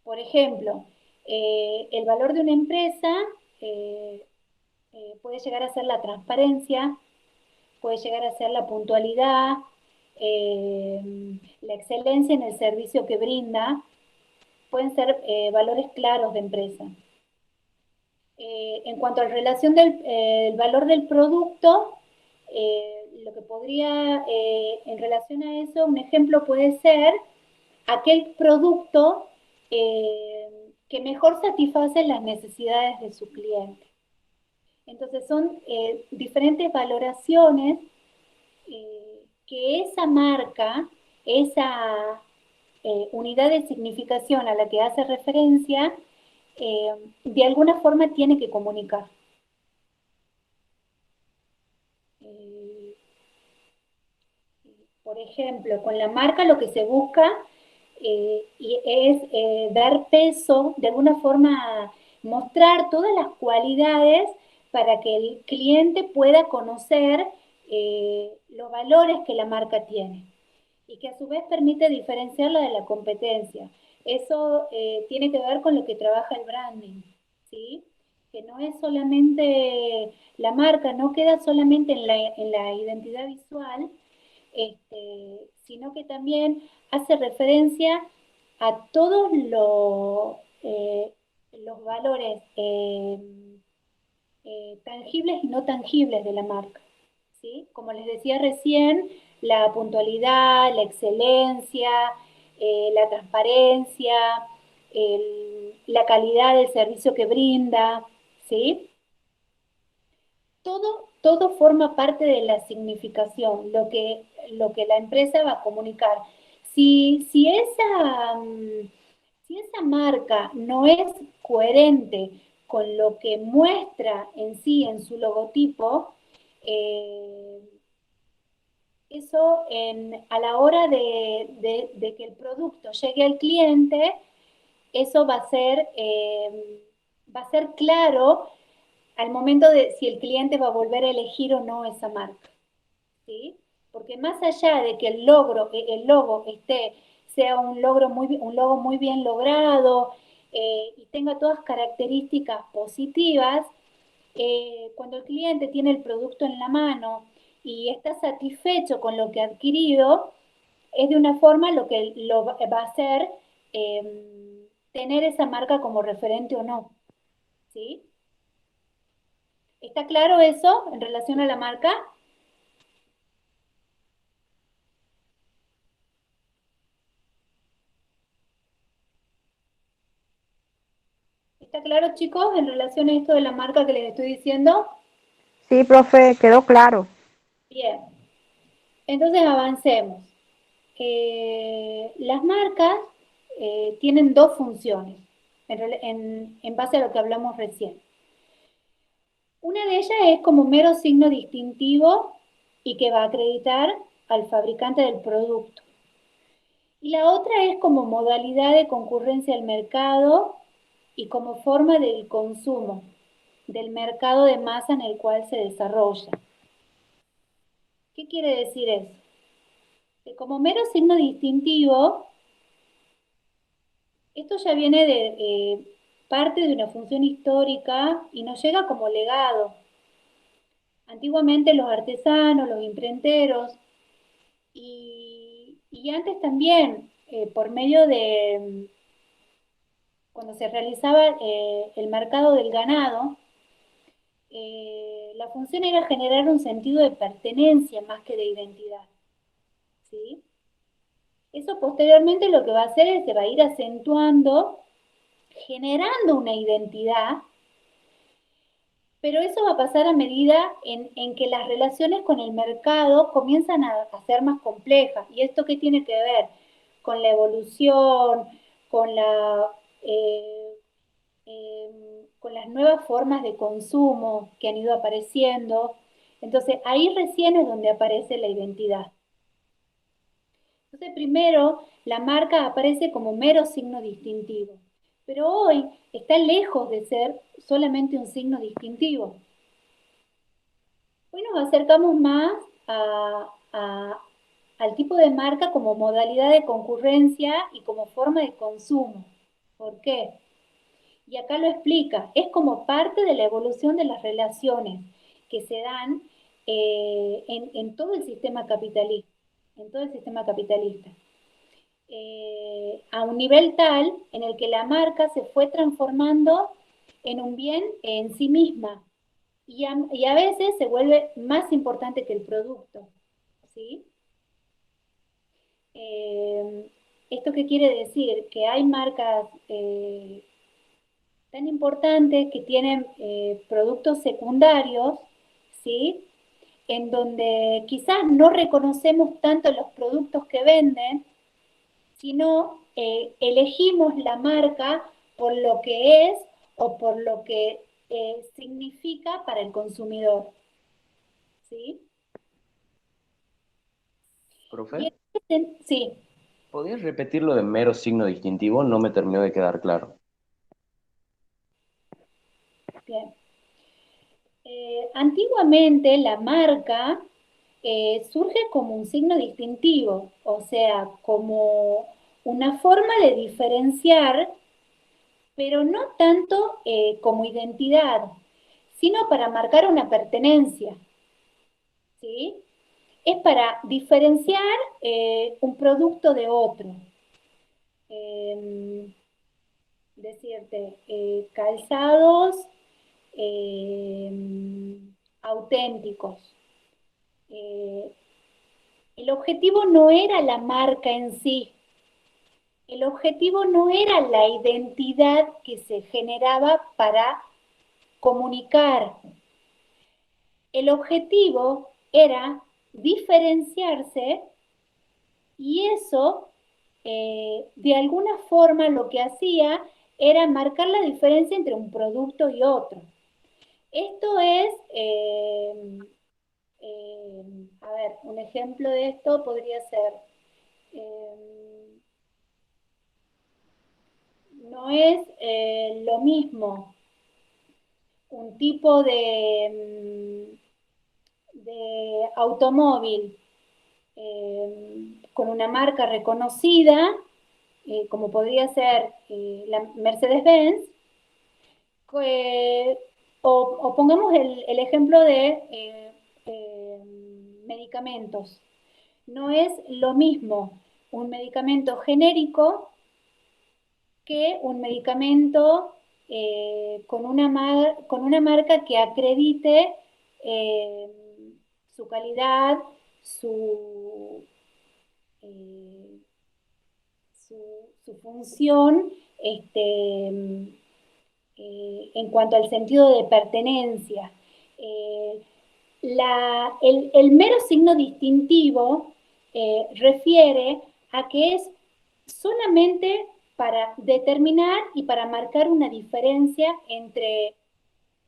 Por ejemplo, el valor de una empresa puede llegar a ser la transparencia, puede llegar a ser la puntualidad, la excelencia en el servicio que brinda, pueden ser valores claros de empresa. En cuanto a la relación del valor del producto, lo que podría, en relación a eso, un ejemplo puede ser aquel producto que mejor satisface las necesidades de su cliente. Entonces son diferentes valoraciones que esa marca, esa unidad de significación a la que hace referencia, de alguna forma tiene que comunicar. Por ejemplo, con la marca lo que se busca es dar peso, de alguna forma mostrar todas las cualidades para que el cliente pueda conocer los valores que la marca tiene y que a su vez permite diferenciarla de la competencia. Eso tiene que ver con lo que trabaja el branding, ¿sí? Que no es solamente la marca, no queda solamente en la identidad visual, sino que también hace referencia a todos los valores tangibles y no tangibles de la marca, ¿sí? Como les decía recién, la puntualidad, la excelencia, la transparencia, la calidad del servicio que brinda, ¿sí? Todo forma parte de la significación, lo que la empresa va a comunicar. Si esa marca no es coherente con lo que muestra en sí, en su logotipo, eso a la hora de que el producto llegue al cliente, eso va a ser claro al momento de si el cliente va a volver a elegir o no esa marca, ¿sí? Porque más allá de que el logo sea un logo muy bien logrado y tenga todas características positivas, cuando el cliente tiene el producto en la mano y está satisfecho con lo que ha adquirido, es de una forma lo que lo va a hacer tener esa marca como referente o no, ¿sí? ¿Está claro eso en relación a la marca? ¿Está claro, chicos, en relación a esto de la marca que les estoy diciendo? Sí, profe, quedó claro. Bien. Entonces avancemos. Las marcas tienen dos funciones en base a lo que hablamos recién. Una de ellas es como mero signo distintivo y que va a acreditar al fabricante del producto. Y la otra es como modalidad de concurrencia al mercado y como forma del consumo del mercado de masa en el cual se desarrolla. ¿Qué quiere decir eso? Que como mero signo distintivo, esto ya viene de parte de una función histórica y nos llega como legado. Antiguamente los artesanos, los imprenteros y antes también por medio de cuando se realizaba el mercado del ganado, la función era generar un sentido de pertenencia más que de identidad, ¿sí? Eso posteriormente lo que va a hacer es que va a ir acentuando, generando una identidad, pero eso va a pasar a medida en que las relaciones con el mercado comienzan a ser más complejas. ¿Y esto qué tiene que ver? Con la evolución, con con las nuevas formas de consumo que han ido apareciendo. Entonces ahí recién es donde aparece la identidad. Entonces primero la marca aparece como mero signo distintivo, pero hoy está lejos de ser solamente un signo distintivo. Hoy nos acercamos más al tipo de marca como modalidad de concurrencia y como forma de consumo. ¿Por qué? Y acá lo explica, es como parte de la evolución de las relaciones que se dan en todo el sistema capitalista, en todo el sistema capitalista. A un nivel tal en el que la marca se fue transformando en un bien en sí misma, y a veces se vuelve más importante que el producto, ¿sí? ¿Esto qué quiere decir? Que hay marcas tan importantes que tienen productos secundarios, ¿sí? En donde quizás no reconocemos tanto los productos que venden, sino elegimos la marca por lo que es o por lo que significa para el consumidor, ¿sí? Profe, Sí, ¿podrías repetir lo de mero signo distintivo? No me terminó de quedar claro. bien. Antiguamente la marca surge como un signo distintivo, o sea, como una forma de diferenciar, pero no tanto como identidad, sino para marcar una pertenencia, ¿sí? Es para diferenciar un producto de otro. Em, Decirte, calzados auténticos. Eh, el objetivo no era la marca en sí, el objetivo no era la identidad que se generaba para comunicar. El objetivo era diferenciarse y eso, de alguna forma, lo que hacía era marcar la diferencia entre un producto y otro. Esto es, a ver, un ejemplo de esto podría ser, no es lo mismo un tipo de automóvil con una marca reconocida, como podría ser la Mercedes-Benz, eh, o pongamos el ejemplo de medicamentos. No es lo mismo un medicamento genérico que un medicamento con una marca que acredite eh, su calidad, su, eh, su función en cuanto al sentido de pertenencia. Eh, el mero signo distintivo refiere a que es solamente para determinar y para marcar una diferencia entre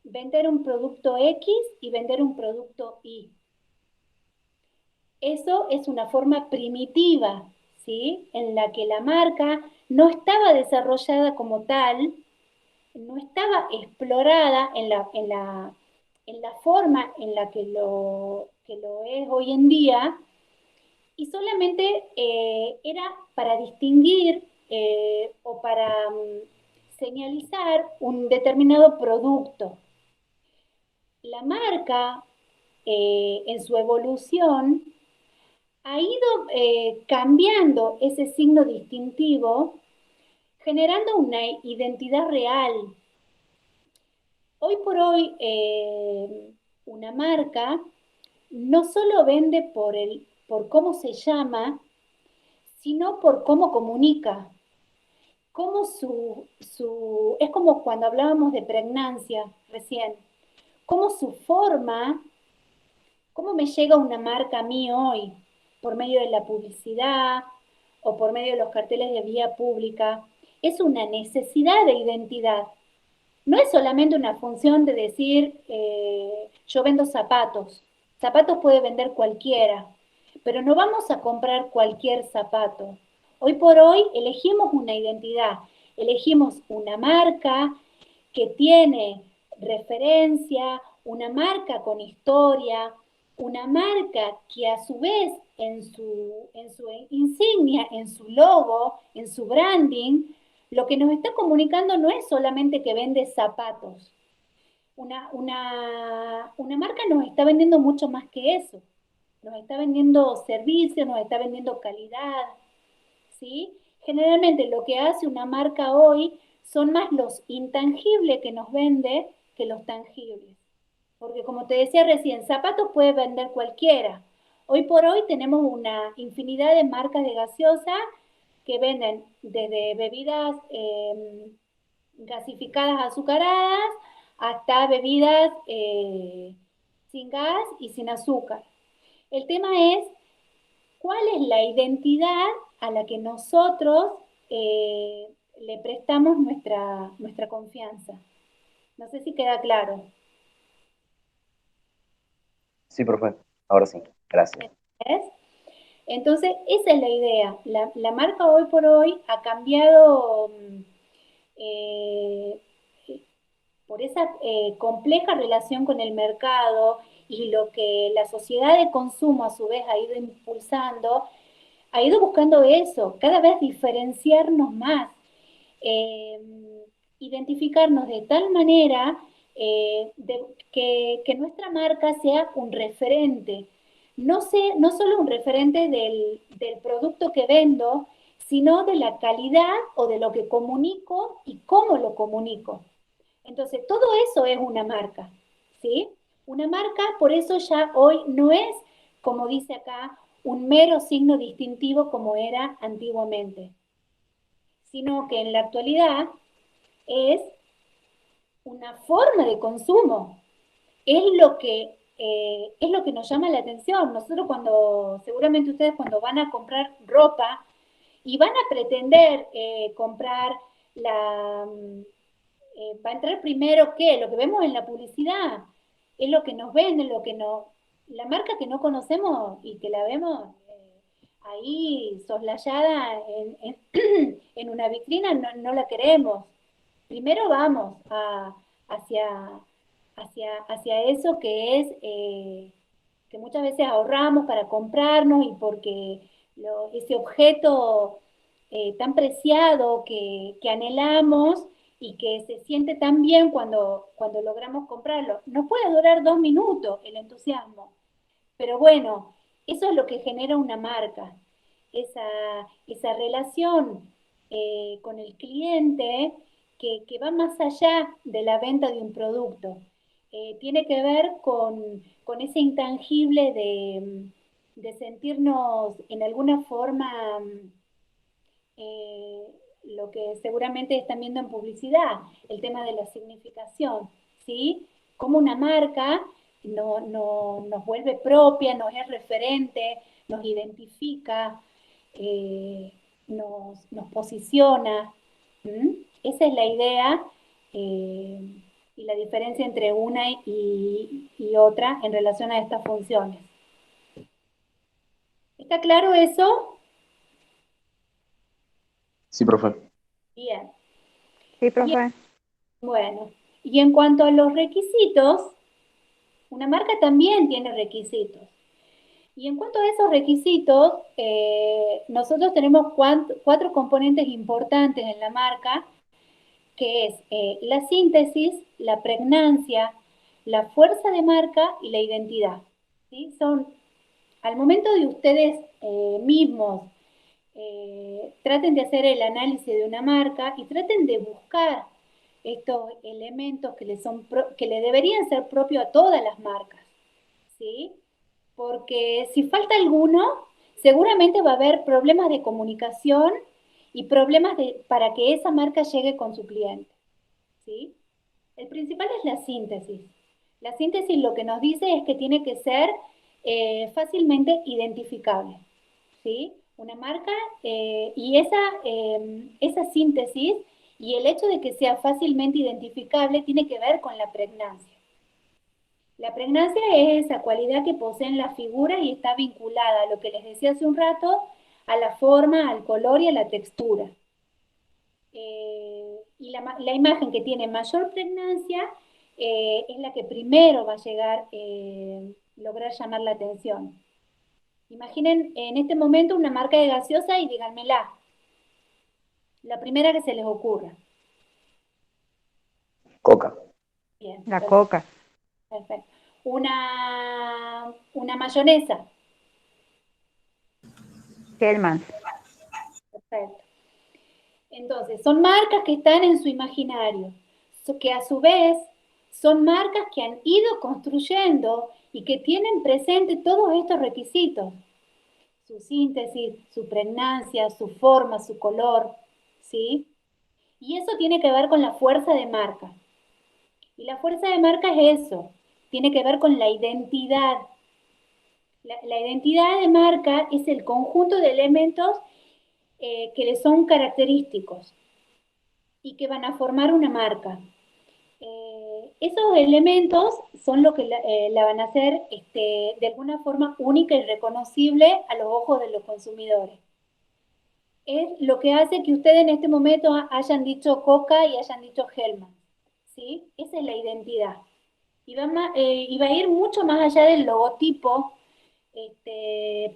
vender un producto X y vender un producto Y. Eso es una forma primitiva, ¿sí? En la que la marca no estaba desarrollada como tal, no estaba explorada en la forma en la que lo es hoy en día, y solamente era para distinguir o para señalizar un determinado producto. La marca, en su evolución, ha ido cambiando ese signo distintivo, generando una identidad real. Hoy por hoy, una marca no solo vende por cómo se llama, sino por cómo comunica. Es como cuando hablábamos de pregnancia recién, cómo su forma, cómo me llega una marca a mí hoy, por medio de la publicidad o por medio de los carteles de vía pública, es una necesidad de identidad. No es solamente una función de decir, yo vendo zapatos. Zapatos puede vender cualquiera, pero no vamos a comprar cualquier zapato. Hoy por hoy elegimos una identidad, elegimos una marca que tiene referencia, una marca con historia, una marca que a su vez en su insignia, en su logo, en su branding, lo que nos está comunicando no es solamente que vende zapatos. Una marca nos está vendiendo mucho más que eso. Nos está vendiendo servicios, nos está vendiendo calidad, ¿sí? Generalmente lo que hace una marca hoy son más los intangibles que nos vende que los tangibles. Porque como te decía recién, zapatos puede vender cualquiera. Hoy por hoy tenemos una infinidad de marcas de gaseosa que venden desde bebidas gasificadas azucaradas hasta bebidas sin gas y sin azúcar. El tema es cuál es la identidad a la que nosotros le prestamos nuestra confianza. No sé si queda claro. Sí, profe. Ahora sí. Gracias. ¿Ves? Entonces, esa es la idea. La marca hoy por hoy ha cambiado eh, por esa compleja relación con el mercado y lo que la sociedad de consumo a su vez ha ido impulsando, ha ido buscando eso, cada vez diferenciarnos más, eh, identificarnos de tal manera que nuestra marca sea un referente, no solo un referente del producto que vendo, sino de la calidad o de lo que comunico y cómo lo comunico. Entonces, todo eso es una marca, ¿sí? Una marca, por eso ya hoy no es, como dice acá, un mero signo distintivo como era antiguamente, sino que en la actualidad es una forma de consumo, es lo que nos llama la atención. Nosotros seguramente ustedes cuando van a comprar ropa y van a pretender comprar va a entrar primero ¿qué? Lo que vemos en la publicidad, es lo que nos venden, la marca que no conocemos y que la vemos ahí soslayada en una vitrina, no la queremos. Primero vamos hacia, hacia eso que es, que muchas veces ahorramos para comprarnos y porque ese objeto tan preciado que anhelamos y que se siente tan bien cuando logramos comprarlo. Nos puede durar 2 minutos el entusiasmo, pero bueno, eso es lo que genera una marca, esa, esa relación con el cliente que va más allá de la venta de un producto. Tiene que ver con ese intangible de sentirnos en alguna forma eh, lo que seguramente están viendo en publicidad, el tema de la significación, ¿sí? Como una marca nos vuelve propia, nos es referente, nos identifica, nos posiciona. ¿Mm? Esa es la idea y la diferencia entre una y otra en relación a estas funciones. ¿Está claro eso? Sí, profe. Bien. Sí, Y profe. bueno, y en cuanto a los requisitos, una marca también tiene requisitos. Y en cuanto a esos requisitos, nosotros tenemos 4 componentes importantes en la marca, que es la síntesis, la pregnancia, la fuerza de marca y la identidad. ¿Sí? Al momento de ustedes mismos traten de hacer el análisis de una marca y traten de buscar estos elementos que le deberían ser propios a todas las marcas, ¿sí? Porque si falta alguno, seguramente va a haber problemas de comunicación y problemas para que esa marca llegue con su cliente, ¿sí? El principal es la síntesis. La síntesis lo que nos dice es que tiene que ser fácilmente identificable, ¿sí? Una marca y esa síntesis y el hecho de que sea fácilmente identificable tiene que ver con la pregnancia. La pregnancia es esa cualidad que poseen las figuras y está vinculada a lo que les decía hace un rato, a la forma, al color y a la textura. Y la imagen que tiene mayor pregnancia es la que primero va a llegar lograr llamar la atención. Imaginen en este momento una marca de gaseosa y díganmela, la primera que se les ocurra. Coca. Bien, La perfecto. coca. Perfecto. Una mayonesa. Hellman. Perfecto. Entonces, son marcas que están en su imaginario, que a su vez son marcas que han ido construyendo y que tienen presente todos estos requisitos. Su síntesis, su pregnancia, su forma, su color, ¿sí? Y eso tiene que ver con la fuerza de marca. Y la fuerza de marca es eso, tiene que ver con la identidad. La identidad de marca es el conjunto de elementos que le son característicos y que van a formar una marca. Esos elementos son lo que la van a hacer de alguna forma única y reconocible a los ojos de los consumidores. Es lo que hace que ustedes en este momento hayan dicho Coca y hayan dicho Hellman, ¿sí? Esa es la identidad. Y va a ir mucho más allá del logotipo,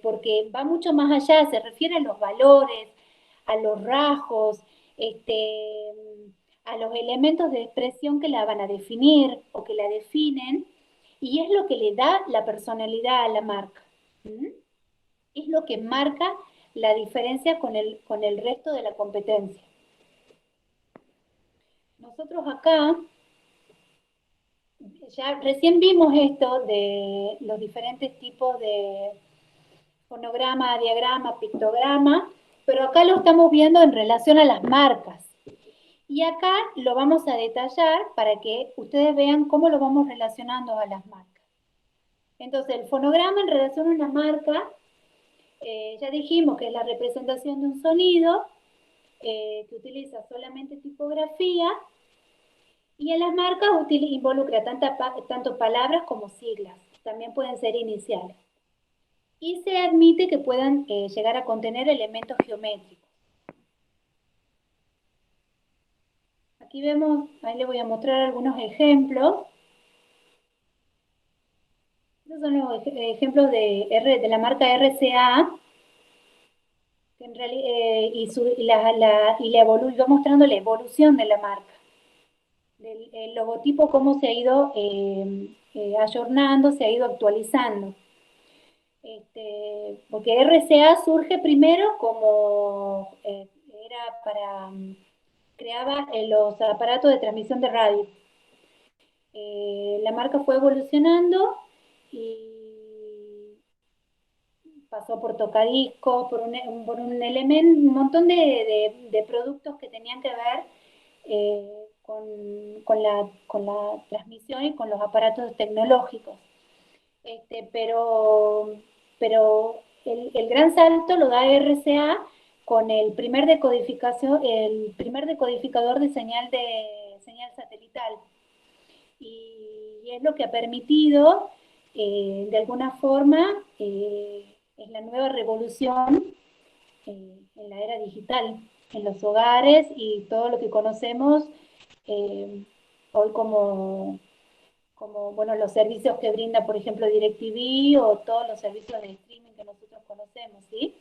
porque va mucho más allá, se refiere a los valores, a los rasgos, a los elementos de expresión que la van a definir o que la definen, y es lo que le da la personalidad a la marca. ¿Mm? Es lo que marca la diferencia con el resto de la competencia. Nosotros acá ya recién vimos esto de los diferentes tipos de fonograma, diagrama, pictograma, pero acá lo estamos viendo en relación a las marcas. Y acá lo vamos a detallar para que ustedes vean cómo lo vamos relacionando a las marcas. Entonces, el fonograma en relación a una marca, ya dijimos que es la representación de un sonido que utiliza solamente tipografía, y en las marcas involucra tanto palabras como siglas, también pueden ser iniciales. Y se admite que puedan llegar a contener elementos geométricos. Aquí vemos, ahí les voy a mostrar algunos ejemplos. Estos son los ejemplos de la marca RCA, que en realidad, va mostrando la evolución de la marca. El logotipo, cómo se ha ido ayornando, se ha ido actualizando. Porque RCA surge primero como era para creaba los aparatos de transmisión de radio. La marca fue evolucionando y pasó por tocadiscos, por un elemento, un montón de productos que tenían que ver con la transmisión y con los aparatos tecnológicos. Pero el gran salto lo da RCA con el primer decodificador de señal satelital. Y es lo que ha permitido, de alguna forma, es la nueva revolución en la era digital, en los hogares y todo lo que conocemos hoy como bueno, los servicios que brinda, por ejemplo, DirecTV o todos los servicios de streaming que nosotros conocemos, ¿sí?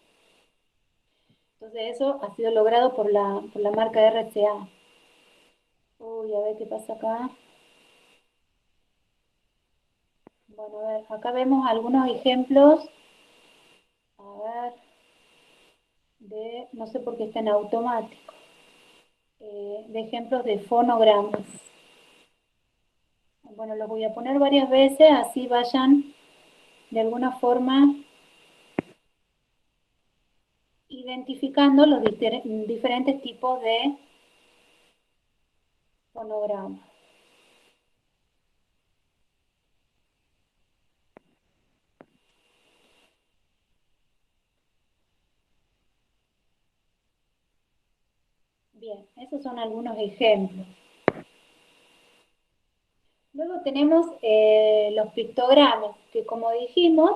Entonces eso ha sido logrado por la marca RCA. Uy, a ver qué pasa acá. Bueno, a ver, acá vemos algunos ejemplos. A ver, no sé por qué está en automático. De ejemplos de fonogramas. Bueno, los voy a poner varias veces, así vayan de alguna forma identificando los diferentes tipos de fonogramas. Bien, esos son algunos ejemplos. Luego tenemos los pictogramas, que como dijimos,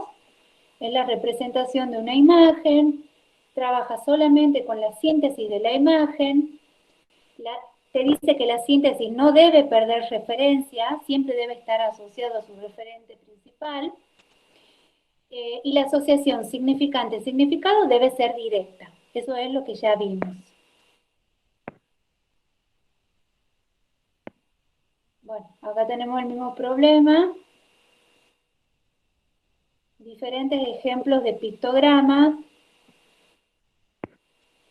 es la representación de una imagen, trabaja solamente con la síntesis de la imagen, te dice que la síntesis no debe perder referencia, siempre debe estar asociado a su referente principal, y la asociación significante-significado debe ser directa. Eso es lo que ya vimos. Bueno, acá tenemos el mismo problema. Diferentes ejemplos de pictogramas.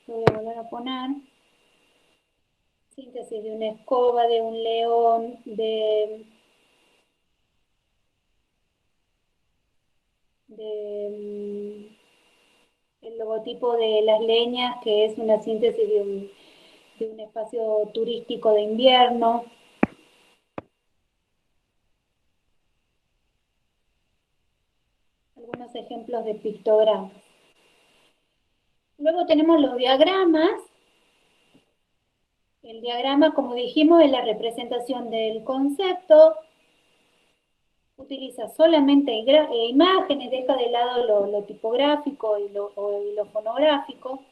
Lo voy a volver a poner. Síntesis de una escoba, de un león, de el logotipo de Las Leñas, que es una síntesis de un espacio turístico de invierno. Algunos ejemplos de pictogramas. Luego tenemos los diagramas. El diagrama, como dijimos, es la representación del concepto. Utiliza solamente imágenes, deja de lado lo tipográfico y lo fonográfico.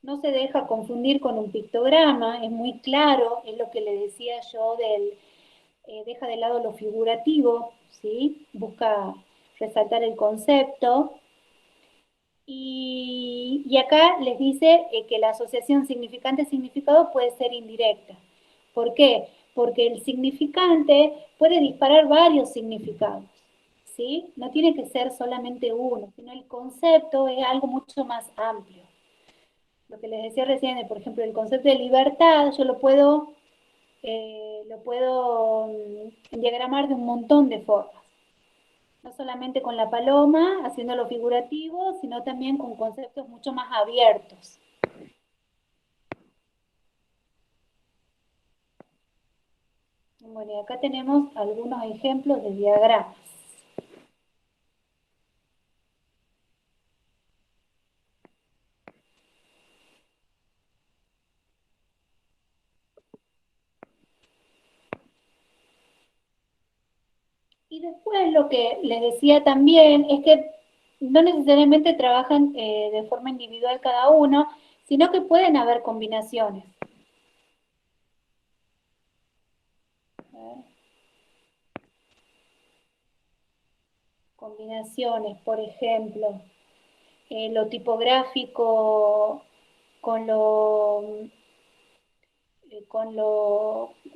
No se deja confundir con un pictograma, es muy claro, es lo que le decía yo deja de lado lo figurativo, ¿sí? Busca resaltar el concepto. Y acá les dice que la asociación significante-significado puede ser indirecta. ¿Por qué? Porque el significante puede disparar varios significados, ¿sí? No tiene que ser solamente uno, sino el concepto es algo mucho más amplio. Lo que les decía recién, por ejemplo, el concepto de libertad, yo lo puedo diagramar de un montón de formas. No solamente con la paloma, haciéndolo figurativo, sino también con conceptos mucho más abiertos. Bueno, y acá tenemos algunos ejemplos de diagramas. Y después lo que les decía también es que no necesariamente trabajan de forma individual cada uno, sino que pueden haber combinaciones. Combinaciones, por ejemplo, lo tipográfico con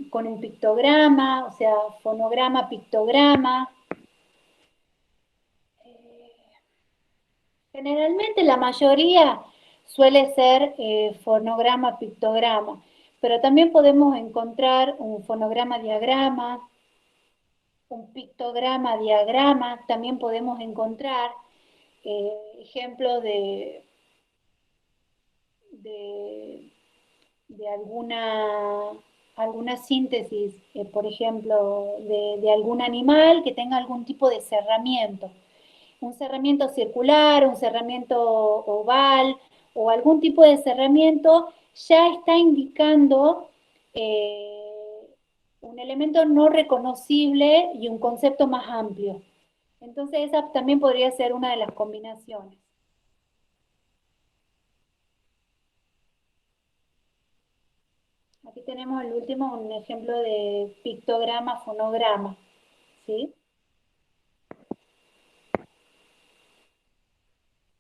con un pictograma, o sea, fonograma, pictograma. Generalmente la mayoría suele ser fonograma, pictograma, pero también podemos encontrar un fonograma diagrama, un pictograma diagrama, también podemos encontrar ejemplos de, de alguna síntesis, por ejemplo, de algún animal que tenga algún tipo de cerramiento. Un cerramiento circular, un cerramiento oval o algún tipo de cerramiento ya está indicando un elemento no reconocible y un concepto más amplio. Entonces esa también podría ser una de las combinaciones. Aquí tenemos el último, un ejemplo de pictograma, fonograma, ¿sí?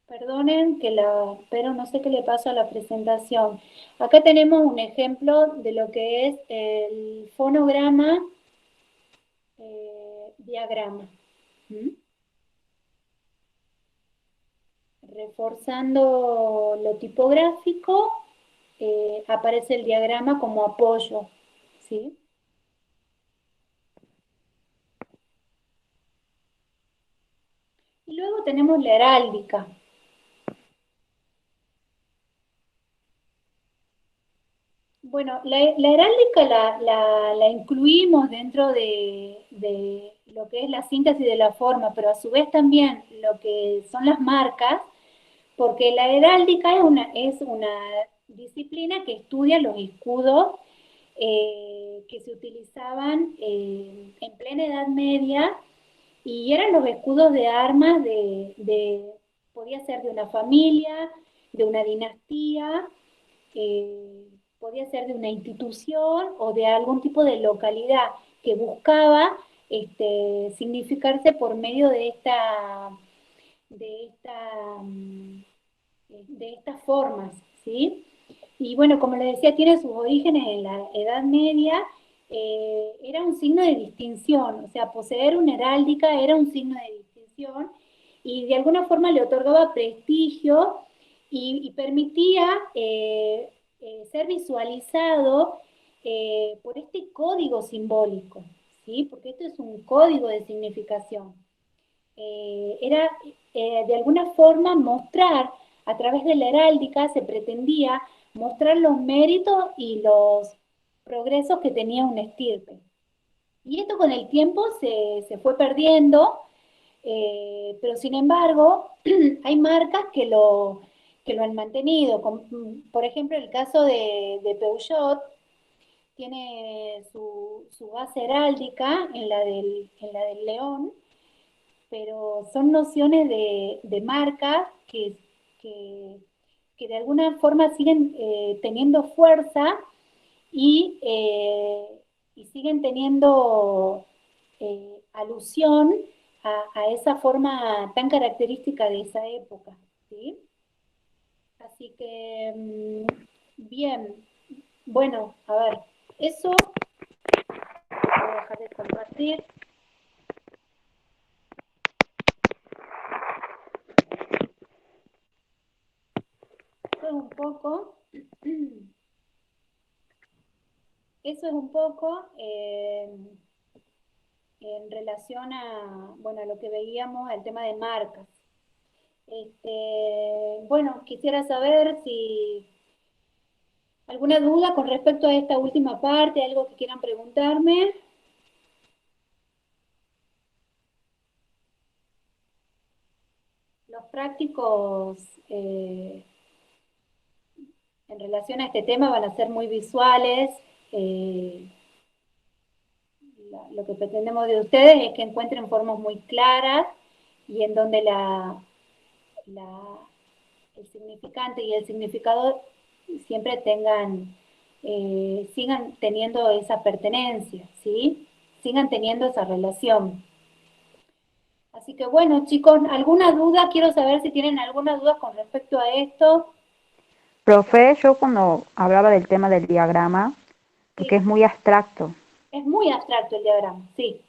Perdonen pero no sé qué le pasa a la presentación. Acá tenemos un ejemplo de lo que es el fonograma diagrama. ¿Mm? Reforzando lo tipográfico, aparece el diagrama como apoyo, ¿sí? Y luego tenemos la heráldica. Bueno, la heráldica la incluimos dentro de lo que es la síntesis de la forma, pero a su vez también lo que son las marcas, porque la heráldica es una disciplina que estudia los escudos que se utilizaban en plena Edad Media y eran los escudos de armas podía ser de una familia, de una dinastía, podía ser de una institución o de algún tipo de localidad que buscaba significarse por medio de esta, mm, de estas formas, ¿sí? Y bueno, como les decía, tiene sus orígenes en la Edad Media, era un signo de distinción, o sea, poseer una heráldica era un signo de distinción y de alguna forma le otorgaba prestigio y permitía ser visualizado por este código simbólico, ¿sí? Porque esto es un código de significación. era de alguna forma mostrar, a través de la heráldica se pretendía mostrar los méritos y los progresos que tenía una estirpe. Y esto con el tiempo se fue perdiendo, pero sin embargo hay marcas que lo han mantenido. Por ejemplo, el caso de Peugeot tiene su base heráldica en la del león, pero son nociones de marcas que, que de alguna forma siguen teniendo fuerza y, y siguen teniendo alusión a esa forma tan característica de esa época, ¿sí? Así que, bien, bueno, a ver, eso voy a dejar de compartir. Eso es un poco en relación a, bueno, a lo que veíamos, el tema de marcas. Bueno, quisiera saber si alguna duda con respecto a esta última parte, algo que quieran preguntarme. Los prácticos en relación a este tema van a ser muy visuales. Lo que pretendemos de ustedes es que encuentren formas muy claras y en donde el significante y el significado siempre sigan teniendo esa pertenencia, ¿sí? Sigan teniendo esa relación. Así que bueno, chicos, ¿alguna duda? Quiero saber si tienen alguna duda con respecto a esto. Profe, yo cuando hablaba del tema del diagrama, porque Sí, es muy abstracto, es muy abstracto el diagrama, sí,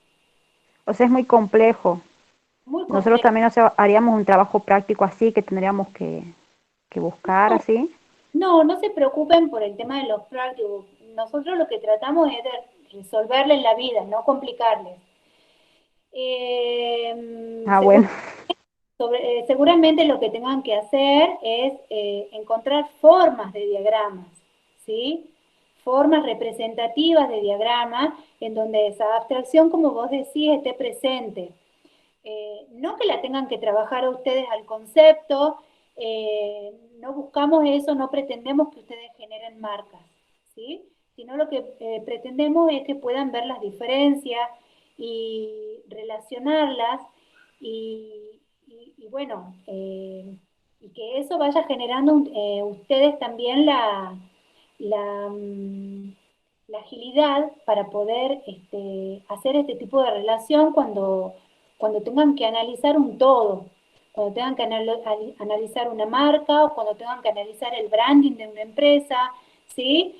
o sea, es muy complejo. muy Nosotros complejo. también, o sea, haríamos un trabajo práctico así, que tendríamos que buscar No, así. no se preocupen por el tema de los prácticos. Nosotros lo que tratamos es de resolverles la vida, no complicarles. Ah, bueno. Seguramente lo que tengan que hacer es encontrar formas de diagramas, ¿sí? Formas representativas de diagramas en donde esa abstracción, como vos decís, esté presente. No que la tengan que trabajar a ustedes al concepto, no buscamos eso, no pretendemos que ustedes generen marcas, ¿sí? Sino lo que pretendemos es que puedan ver las diferencias y relacionarlas y bueno, y que eso vaya generando ustedes también la, mm, la agilidad para poder hacer este tipo de relación cuando tengan que analizar un todo, cuando tengan que analizar una marca o cuando tengan que analizar el branding de una empresa, ¿sí?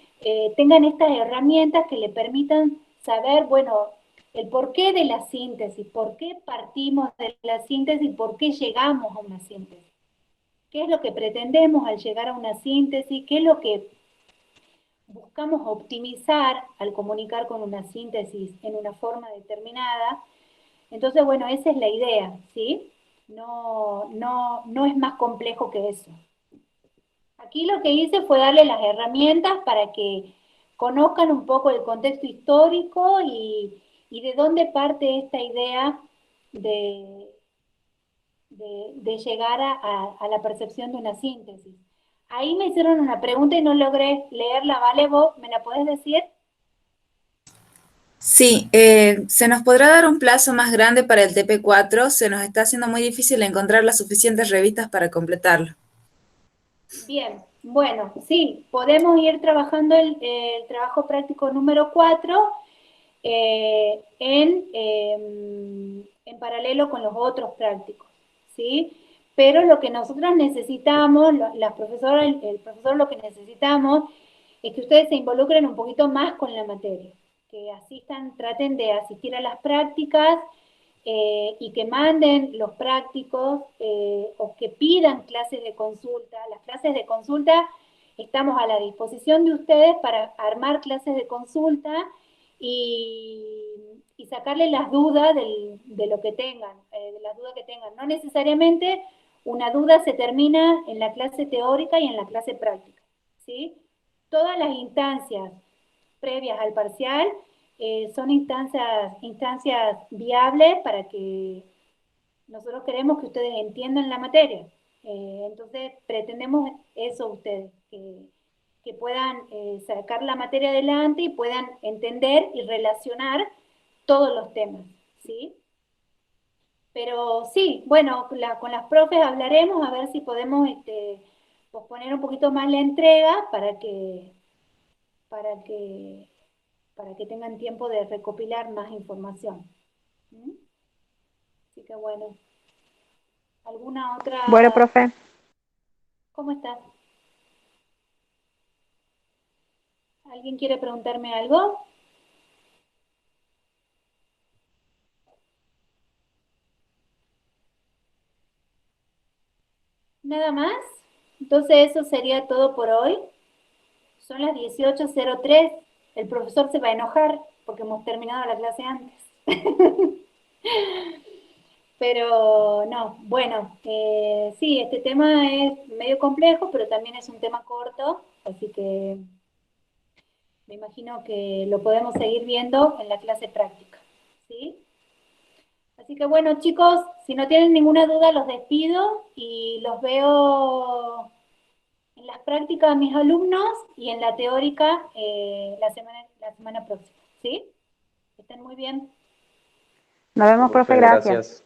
Tengan estas herramientas que le permitan saber, bueno, el porqué de la síntesis, por qué partimos de la síntesis, por qué llegamos a una síntesis. ¿Qué es lo que pretendemos al llegar a una síntesis? ¿Qué es lo que buscamos optimizar al comunicar con una síntesis en una forma determinada? Entonces, bueno, esa es la idea, ¿sí? No es más complejo que eso. Aquí lo que hice fue darle las herramientas para que conozcan un poco el contexto histórico y de dónde parte esta idea de, de llegar a la percepción de una síntesis. Ahí me hicieron una pregunta y no logré leerla, ¿vale? ¿Vos me la podés decir? Sí, se nos podrá dar un plazo más grande para el TP4, se nos está haciendo muy difícil encontrar las suficientes revistas para completarlo. Bien, bueno, sí, podemos ir trabajando el trabajo práctico número 4 en paralelo con los otros prácticos, ¿sí? Pero lo que nosotros necesitamos, las profesoras, el profesor lo que necesitamos es que ustedes se involucren un poquito más con la materia, que asistan, traten de asistir a las prácticas y que manden los prácticos o que pidan clases de consulta. Las clases de consulta estamos a la disposición de ustedes para armar clases de consulta y sacarle las dudas de lo que tengan, de las dudas que tengan. No necesariamente una duda se termina en la clase teórica y en la clase práctica, ¿sí? Todas las instancias previas al parcial son instancias viables para que nosotros queremos que ustedes entiendan la materia. Entonces pretendemos eso ustedes, que puedan sacar la materia adelante y puedan entender y relacionar todos los temas, ¿sí? Pero sí, bueno, con las profes hablaremos a ver si podemos posponer un poquito más la entrega para que, para que tengan tiempo de recopilar más información. ¿Mm? Así que bueno, ¿alguna otra? Bueno, profe. ¿Cómo estás? ¿Alguien quiere preguntarme algo? ¿Nada más? Entonces eso sería todo por hoy. Son las 18:03. El profesor se va a enojar porque hemos terminado la clase antes. Pero no, bueno, sí, este tema es medio complejo, pero también es un tema corto, así que me imagino que lo podemos seguir viendo en la clase práctica, ¿sí? Así que bueno, chicos, si no tienen ninguna duda, los despido y los veo en las prácticas a mis alumnos y en la teórica la semana próxima, ¿sí? Que estén muy bien. Nos vemos, profe, Profe, gracias. gracias.